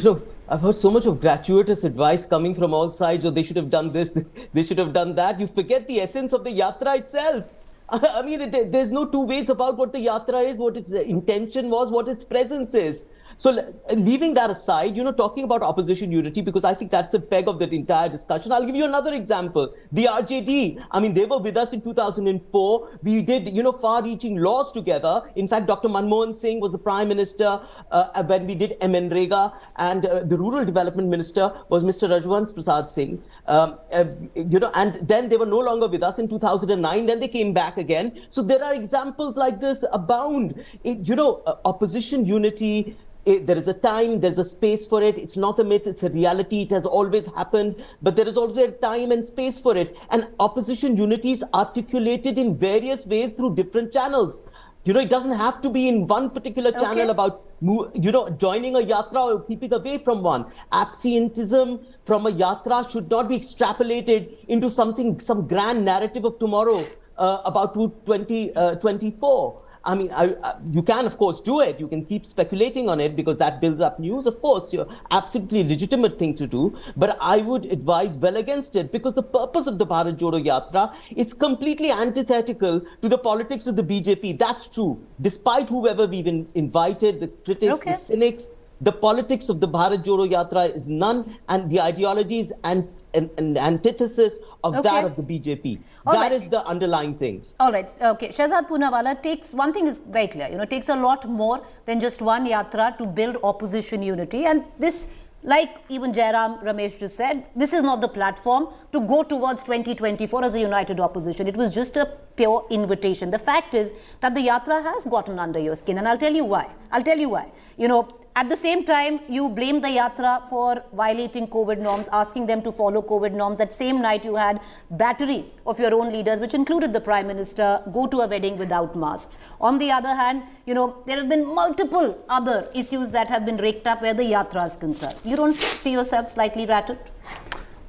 I've heard so much of gratuitous advice coming from all sides, or they should have done this, they should have done that. You forget the essence of the yatra itself. I mean, there's no two ways about what the yatra is, what its intention was, what its presence is. So leaving that aside, talking about opposition unity, because I think that's a peg of that entire discussion. I'll give you another example. The RJD, I mean, they were with us in 2004. We did, far-reaching laws together. In fact, Dr. Manmohan Singh was the Prime Minister when we did MNREGA, and the Rural Development Minister was Mr. Rajwant Prasad Singh. And then they were no longer with us in 2009. Then they came back again. So there are examples like this abound. Opposition unity. There is a time, there's a space for it. It's not a myth, it's a reality. It has always happened, but there is also a time and space for it. And opposition unity is articulated in various ways through different channels. It doesn't have to be in one particular channel about, joining a yatra or keeping away from one. Absenteeism from a yatra should not be extrapolated into some grand narrative of tomorrow about 2024. I mean, you can, of course, do it. You can keep speculating on it because that builds up news. Of course, you're absolutely legitimate thing to do. But I would advise well against it because the purpose of the Bharat Jodo Yatra is completely antithetical to the politics of the BJP. That's true. Despite whoever we've invited, the critics, the cynics, the politics of the Bharat Jodo Yatra is none, and the ideologies and an antithesis of that of the BJP. That is the underlying thing. All right. Okay. Shehzad Poonawalla takes, one thing is very clear, it takes a lot more than just one yatra to build opposition unity. And this, like even Jairam Ramesh just said, this is not the platform to go towards 2024 as a united opposition. It was just a pure invitation. The fact is that the yatra has gotten under your skin, and I'll tell you why. At the same time, you blame the yatra for violating COVID norms, asking them to follow COVID norms. That same night, you had battery of your own leaders, which included the Prime Minister, go to a wedding without masks. On the other hand, there have been multiple other issues that have been raked up where the yatra is concerned. You don't see yourself slightly rattled?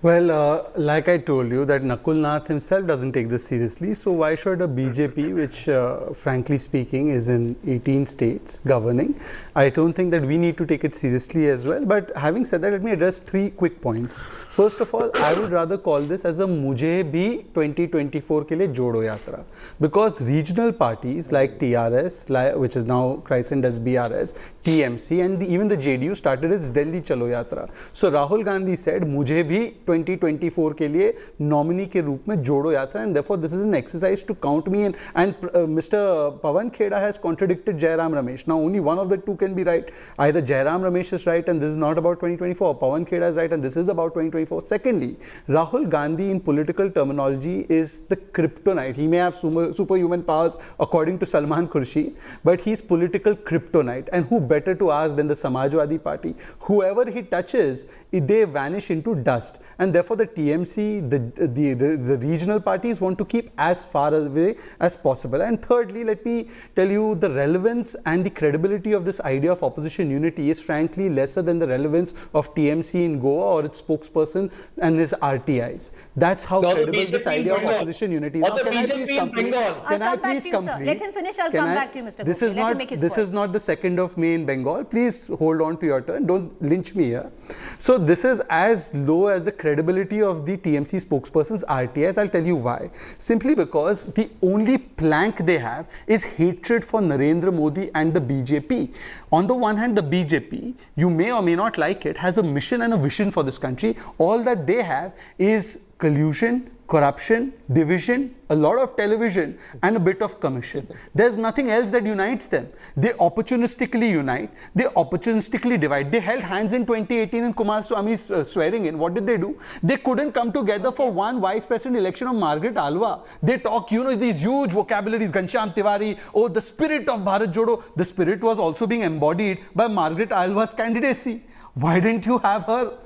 Well, like I told you, that Nakul Nath himself doesn't take this seriously. So why should a BJP, which frankly speaking is in 18 states governing, I don't think that we need to take it seriously as well. But having said that, let me address 3 quick points. First of all, I would rather call this as a Mujhe Bhi 2024 ke liye Jodo Yatra. Because regional parties like TRS, which is now christened as BRS, TMC and even the JDU started its Delhi Chalo Yatra. So Rahul Gandhi said, Mujhe Bhi 2024 के लिए nominee के रूप में जोड़ो यात्रा, and therefore this is an exercise to count me in. And Mr. Pawan Kheda has contradicted Jairam Ramesh. Now only one of the two can be right. Either Jairam Ramesh is right and this is not about 2024, Pawan Kheda is right and this is about 2024. Secondly, Rahul Gandhi in political terminology is the kryptonite. He may have superhuman powers according to Salman Khurshid, but he's political kryptonite. And who better to ask than the Samajwadi Party? Whoever he touches, they vanish into dust. And therefore the TMC, the regional parties want to keep as far away as possible. And thirdly, let me tell you, the relevance and the credibility of this idea of opposition unity is frankly lesser than the relevance of TMC in Goa or its spokesperson and his RTIs. That's how credible this idea of opposition unity is. Now, can I please complete? Can I please complete? Let him finish. I'll come back to you, Mr. Gokhale. This is not the 2nd of May in Bengal. Please hold on to your turn. Don't lynch me here. So this is as low as the credibility of the TMC spokesperson's RTIs. I'll tell you why. Simply because the only plank they have is hatred for Narendra Modi and the BJP. On the one hand, the BJP, you may or may not like it, has a mission and a vision for this country. All that they have is collusion, corruption, division, a lot of television and a bit of commission. There's nothing else that unites them. They opportunistically unite, they opportunistically divide. They held hands in 2018 in Kumar Swamy's swearing in. What did they do? They couldn't come together for one vice president election of Margaret Alva. They talk, these huge vocabularies, Ghanshyam Tiwari, the spirit of Bharat Jodo. The spirit was also being embodied by Margaret Alva's candidacy. Why didn't you have her?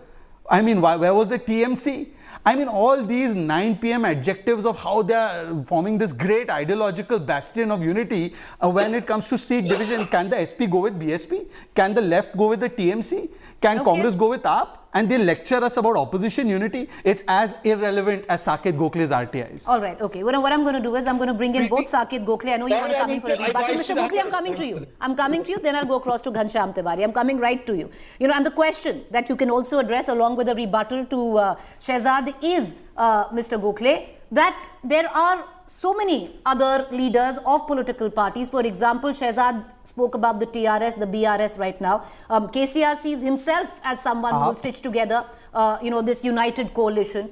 I mean, where was the TMC? I mean, all these 9 p.m. adjectives of how they are forming this great ideological bastion of unity when it comes to seat division. Can the SP go with BSP? Can the left go with the TMC? Can Congress go with AAP? And they lecture us about opposition unity. It's as irrelevant as Saket Gokhale's RTIs. All right, okay. What I'm going to do is I'm going to bring in both Saket Gokhale. I know you want to come in for a rebuttal. Mr. Gokhale, I'm coming to you. I'm coming to you, then I'll go across to Ghanshyam Tiwari. I'm coming right to you. And the question that you can also address along with a rebuttal to Shehzad is, Mr. Gokhale, that there are so many other leaders of political parties. For example, Shehzad spoke about the TRS, the BRS right now. KCR sees himself as someone who will stitch together, this united coalition.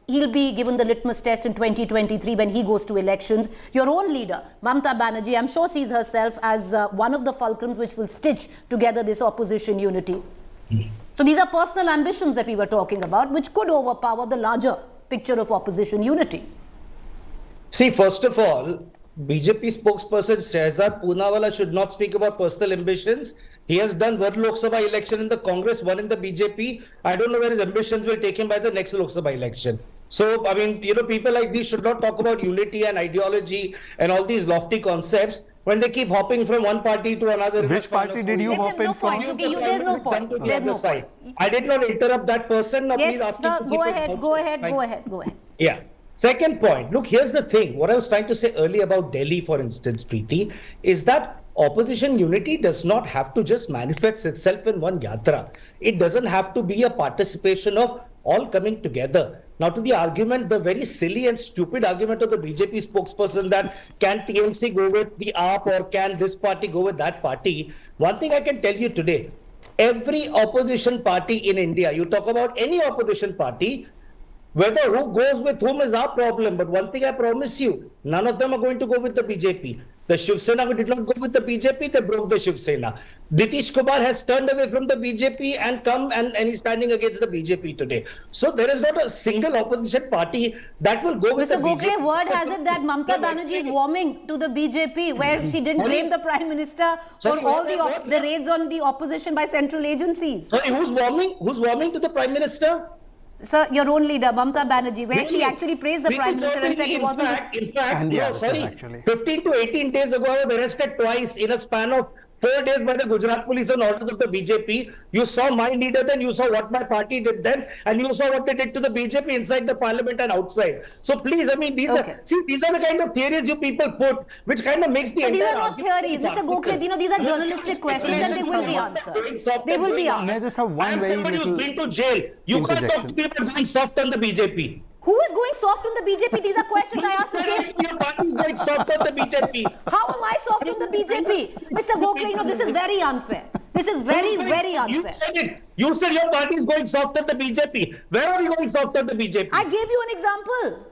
He'll be given the litmus test in 2023 when he goes to elections. Your own leader, Mamata Banerjee, I'm sure sees herself as one of the fulcrums which will stitch together this opposition unity. So these are personal ambitions that we were talking about, which could overpower the larger picture of opposition unity. See, first of all, BJP spokesperson Shehzad Poonawala should not speak about personal ambitions. He has done one Lok Sabha election in the Congress, one in the BJP. I don't know where his ambitions will take him by the next Lok Sabha election. So, I mean, people like these should not talk about unity and ideology and all these lofty concepts when they keep hopping from one party to another. Which party did you hop in from? There's no point. There's no point. I did not interrupt that person. Now, please yes, ask sir, him to go keep ahead. Yeah. Second point, look, here's the thing. What I was trying to say earlier about Delhi, for instance, Preeti, is that opposition unity does not have to just manifest itself in one yatra. It doesn't have to be a participation of all coming together. Now, to the argument, the very silly and stupid argument of the BJP spokesperson that can TMC go with the AAP or can this party go with that party? One thing I can tell you today, every opposition party in India, you talk about any opposition party, whether who goes with whom is our problem. But one thing I promise you, none of them are going to go with the BJP. The Shiv Sena did not go with the BJP, they broke the Shiv Sena. Nitish Kumar has turned away from the BJP and come and he's standing against the BJP today. So there is not a single opposition party that will go with Mr. the BJP. Mr. Gokhale, word has it that Mamata Banerjee is warming to the BJP, where she didn't blame the Prime Minister for all the raids on the opposition by central agencies. Sorry, who's warming? Who's warming to the Prime Minister? Sir, your own leader, Mamata Banerjee, where she actually praised the Prime Minister and said he wasn't... In fact, 15 to 18 days ago, I was arrested twice in a span of 4 days by the Gujarat police on orders of the BJP. You saw my leader then, you saw what my party did then, and you saw what they did to the BJP inside the parliament and outside. So please, I mean, these are the kind of theories you people put, which kind of makes the these are not theories, Mr. Gokhale. These are journalistic questions and they will be answered. They will be answered. I just have one very somebody who's been to jail. You can't talk to me about going soft on the BJP. Who is going soft on the BJP? These are questions I asked the same. Your party is going soft on the BJP. How am I soft on the BJP? Mr. Gokhale, this is very unfair. This is very, very unfair. You said it. You said your party is going soft on the BJP. Where are you going soft on the BJP? I gave you an example.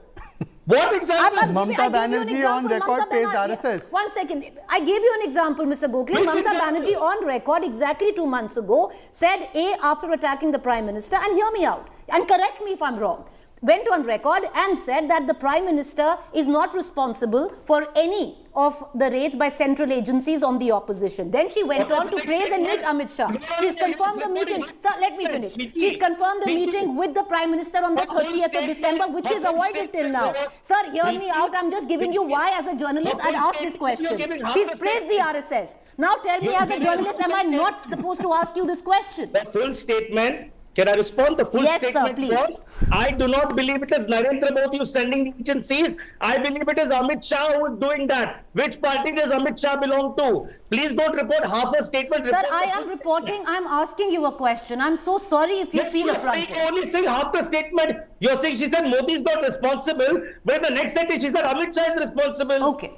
What example? Mamata Banerjee on record pays RSS. 1 second. I gave you an example, Mr. Gokhale. Mamata Banerjee on record exactly 2 months ago said after attacking the Prime Minister, and hear me out and correct me if I'm wrong, went on record and said that the Prime Minister is not responsible for any of the raids by central agencies on the opposition. Then she went on to praise and meet Amit Shah. She's confirmed the meeting. Sir, let me finish. She's confirmed the meeting with the Prime Minister on the 30th of December, which is avoided till now. Sir, hear me out. I'm just giving you why, as a journalist, I'd ask this question. She's praised the RSS. Now tell me, as a journalist, am I not supposed to ask you this question? The full statement. Can I respond? The full statement sir, please. Was, I do not believe it is Narendra Modi who's sending the agencies. I believe it is Amit Shah who is doing that. Which party does Amit Shah belong to? Please don't report half a statement. Sir, I am reporting. I'm asking you a question. I'm so sorry if you feel affronted. You're only saying half the statement. You're saying she said Modi is not responsible. But in the next sentence she said Amit Shah is responsible. Okay.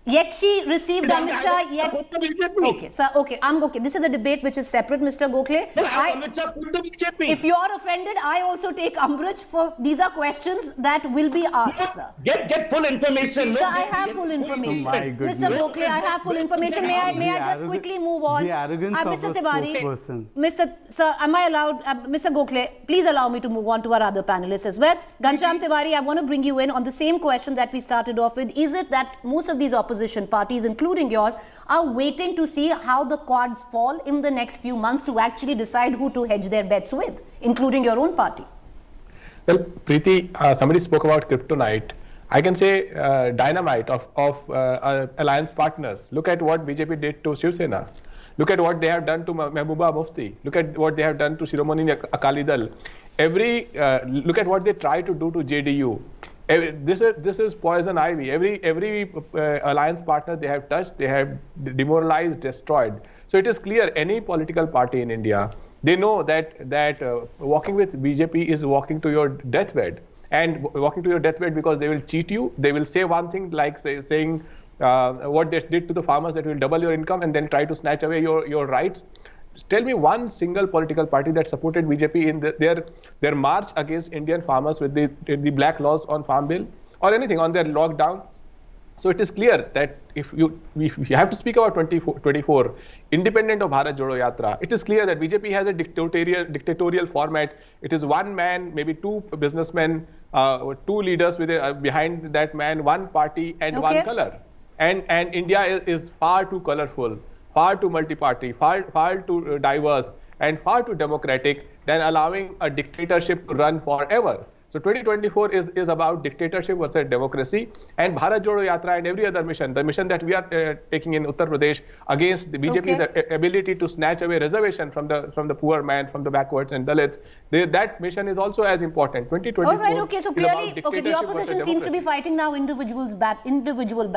Yet she received Amit Shah, Okay, sir, okay, I'm okay. This is a debate which is separate, Mr. Gokhale. If you are offended, I also take umbrage for these are questions that will be asked, sir. Get full information. Sir, I have full information. Mr. Gokhale, I have full information. May I just quickly move on? The arrogance of Mr. a Tiwari, spokesperson. Sir, am I allowed, Mr. Gokhale, please allow me to move on to our other panelists as well. Ghanshyam Tiwari, I want to bring you in on the same question that we started off with. Is it that most of these opposition parties, including yours, are waiting to see how the cards fall in the next few months to actually decide who to hedge their bets with, including your own party? Well, Preeti, somebody spoke about kryptonite. I can say dynamite of alliance partners. Look at what BJP did to Shiv Sena. Look at what they have done to Mehbooba Mufti. Look at what they have done to Shiromani Akali Dal. Look at what they try to do to JDU. This is poison ivy. Every alliance partner they have touched, they have demoralized, destroyed. So it is clear any political party in India, they know that walking with BJP is walking to your deathbed. and walking to your deathbed because they will cheat you. They will say one thing like saying what they did to the farmers, that will double your income, and then try to snatch away your rights. Tell me one single political party that supported BJP in their march against Indian farmers with the black laws on farm bill or anything on their lockdown. So it is clear that if you have to speak about 2024, independent of Bharat Jodo Yatra, it is clear that BJP has a dictatorial format. It is one man, maybe two businessmen, two leaders with behind that man, one party and one color. And India is far too colorful, far too multi-party, far too diverse, and far too democratic than allowing a dictatorship to run forever. So 2024 is about dictatorship versus democracy, and Bharat Jodo Yatra and every other mission, the mission that we are taking in Uttar Pradesh against the BJP's ability to snatch away reservation from the poor man, from the backwards and Dalits, that mission is also as important. 2024. All right, okay, so clearly, the opposition seems to be fighting now individual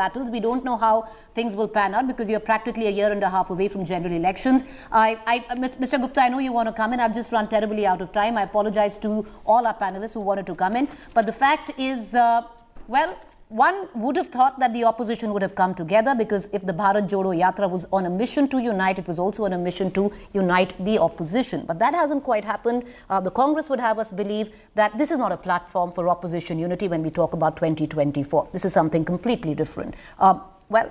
battles. We don't know how things will pan out because you're practically a year and a half away from general elections. Mr. Gupta, I know you want to come in. I've just run terribly out of time. I apologize to all our panelists who wanted to come in. But the fact is, well, one would have thought that the opposition would have come together, because if the Bharat Jodo Yatra was on a mission to unite, it was also on a mission to unite the opposition. But that hasn't quite happened. The Congress would have us believe that this is not a platform for opposition unity when we talk about 2024. This is something completely different. Well,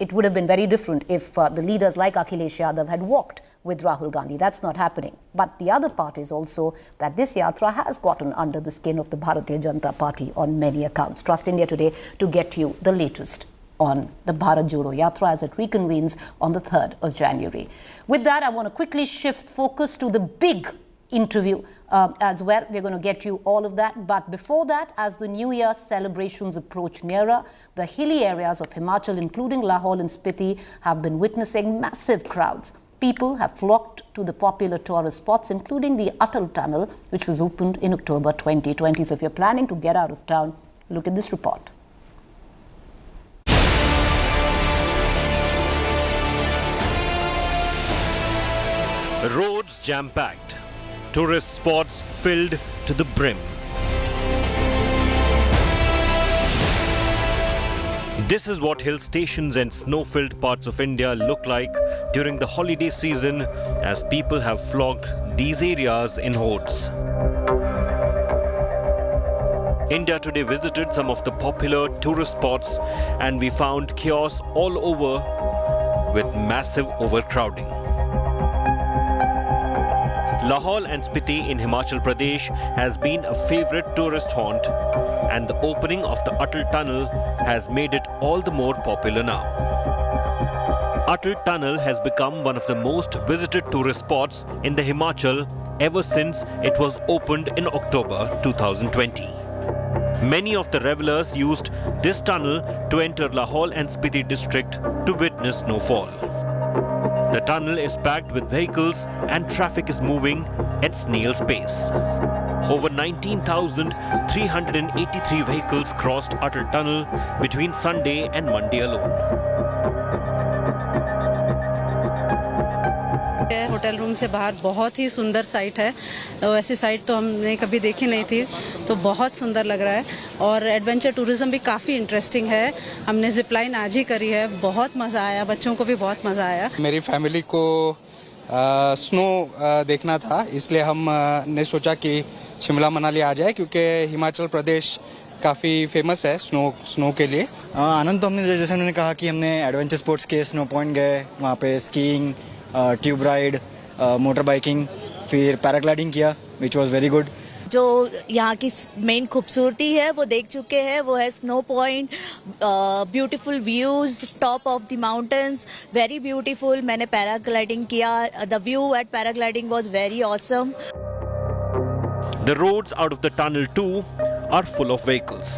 it would have been very different if the leaders like Akhilesh Yadav had walked with Rahul Gandhi. That's not happening. But the other part is also that this yatra has gotten under the skin of the Bharatiya Janata Party on many accounts. Trust India Today to get you the latest on the Bharat Jodo Yatra as it reconvenes on the 3rd of January. With that, I want to quickly shift focus to the big interview as well. We're going to get you all of that. But before that, as the New Year celebrations approach nearer, the hilly areas of Himachal, including Lahore and Spiti, have been witnessing massive crowds. People have flocked to the popular tourist spots, including the Atal Tunnel, which was opened in October 2020. So if you're planning to get out of town, look at this report. Roads jam-packed, tourist spots filled to the brim. This is what hill stations and snow-filled parts of India look like during the holiday season, as people have flocked these areas in hordes. India Today visited some of the popular tourist spots, and we found chaos all over with massive overcrowding. Lahore and Spiti in Himachal Pradesh has been a favorite tourist haunt, and the opening of the Atal Tunnel has made it all the more popular now. Atal Tunnel has become one of the most visited tourist spots in the Himachal ever since it was opened in October 2020. Many of the revelers used this tunnel to enter Lahore and Spiti district to witness snowfall. The tunnel is packed with vehicles and traffic is moving at snail's pace. Over 19,383 vehicles crossed Atal Tunnel between Sunday and Monday alone. Hotel room से बाहर बहुत ही सुंदर site है, ऐसी site तो हमने कभी देखी नहीं थी, तो बहुत सुंदर लग रहा है। और एडवेंचर टूरिज्म भी काफ़ी इंटरेस्टिंग है। हमने जिप लाइन आज ही करी है, बहुत मज़ा आया, बच्चों को भी बहुत मज़ा आया। मेरी फैमिली को स्नो देखना था, इसलिए हमने सोचा कि शिमला मनाली आ जाए, क्योंकि हिमाचल प्रदेश काफ़ी फेमस है स्नो के लिए। आनंद तो हमने, जैसे उन्होंने कहा कि हमने एडवेंचर स्पोर्ट्स के स्नो पॉइंट गए, वहाँ पे skiing, tube ride, motor biking, फिर पैराग्लाइडिंग किया, विच वाज वेरी गुड। जो यहाँ की मेन खूबसूरती है वो देख चुके हैं, वो है snow point, beautiful views, top of the mountains, very beautiful. मैंने पैराग्लाइडिंग किया, the view at paragliding was very awesome. The roads out of the tunnel too are full of vehicles,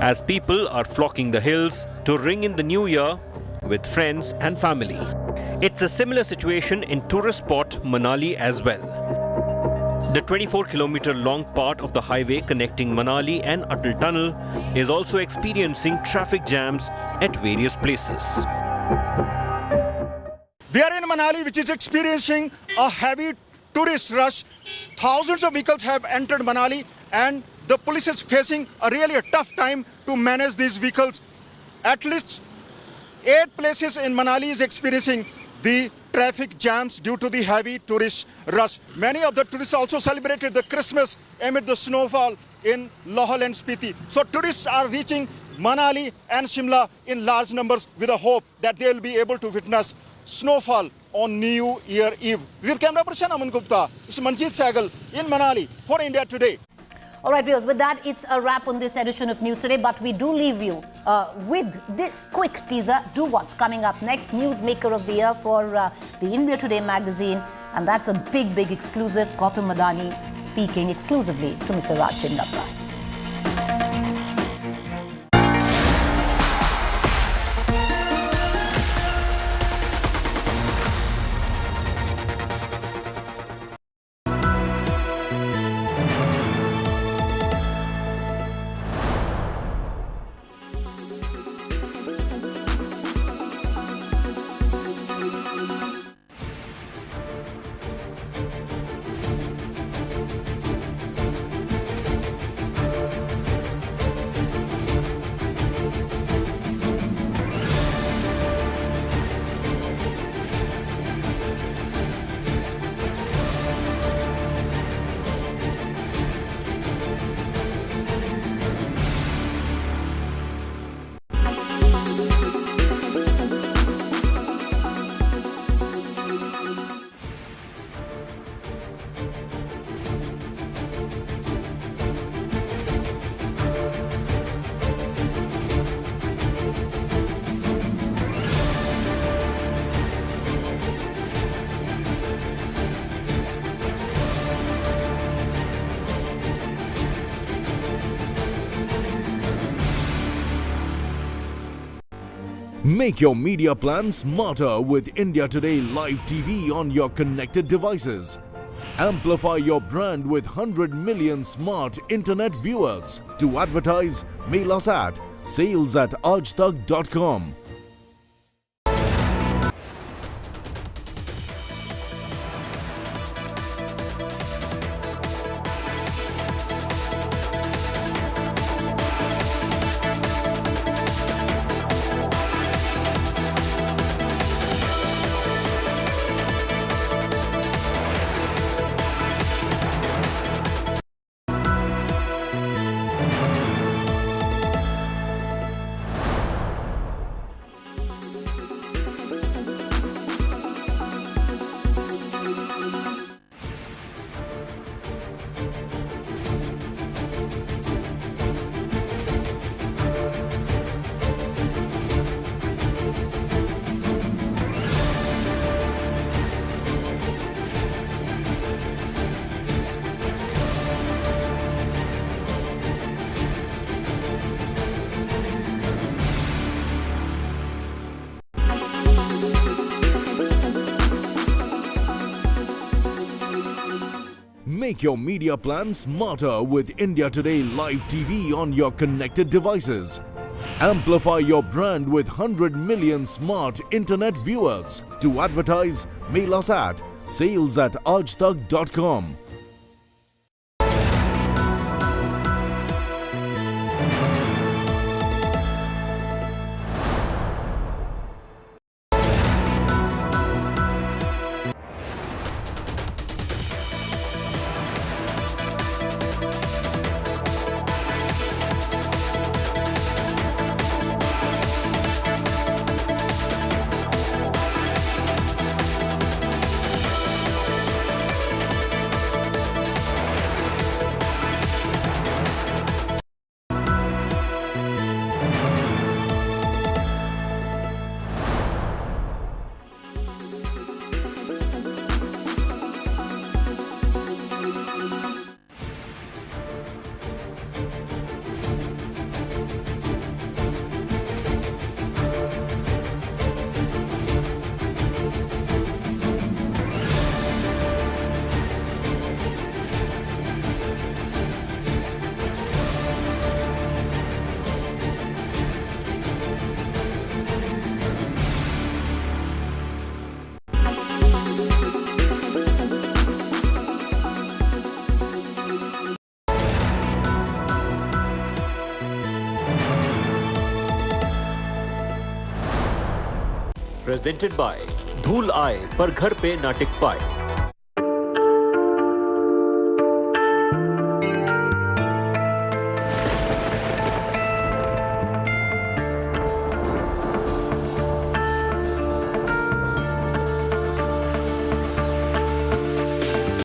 as people are flocking the hills to ring in the new year with friends and family. It's a similar situation in tourist spot Manali as well. The 24-kilometer long part of the highway connecting Manali and Atal Tunnel is also experiencing traffic jams at various places. We are in Manali, which is experiencing a heavy tourist rush. Thousands of vehicles have entered Manali, and the police is facing a tough time to manage these vehicles. At least 8 places in Manali is experiencing the traffic jams due to the heavy tourist rush. Many of the tourists also celebrated the Christmas amid the snowfall in Lohal and Spiti. So tourists are reaching Manali and Shimla in large numbers with a hope that they will be able to witness snowfall on New Year Eve. With camera person Aman Gupta, this is Manjeet Sahgal in Manali for India Today. All right, viewers, with that, it's a wrap on this edition of News Today, but we do leave you with this quick teaser. Do what's coming up next. Newsmaker of the Year for the India Today magazine. And that's a big, big exclusive. Gautam Adani speaking exclusively to Mr. Raj Chindappa. Make your media plan smarter with India Today Live TV on your connected devices. Amplify your brand with 100 million smart internet viewers. To advertise, mail us at sales@aajtak.com. Make your media plan smarter with India Today Live TV on your connected devices. Amplify your brand with 100 million smart internet viewers. To advertise, mail us at sales@aajtak.com. Presented by धूल आए पर घर पे ना टिक पाए।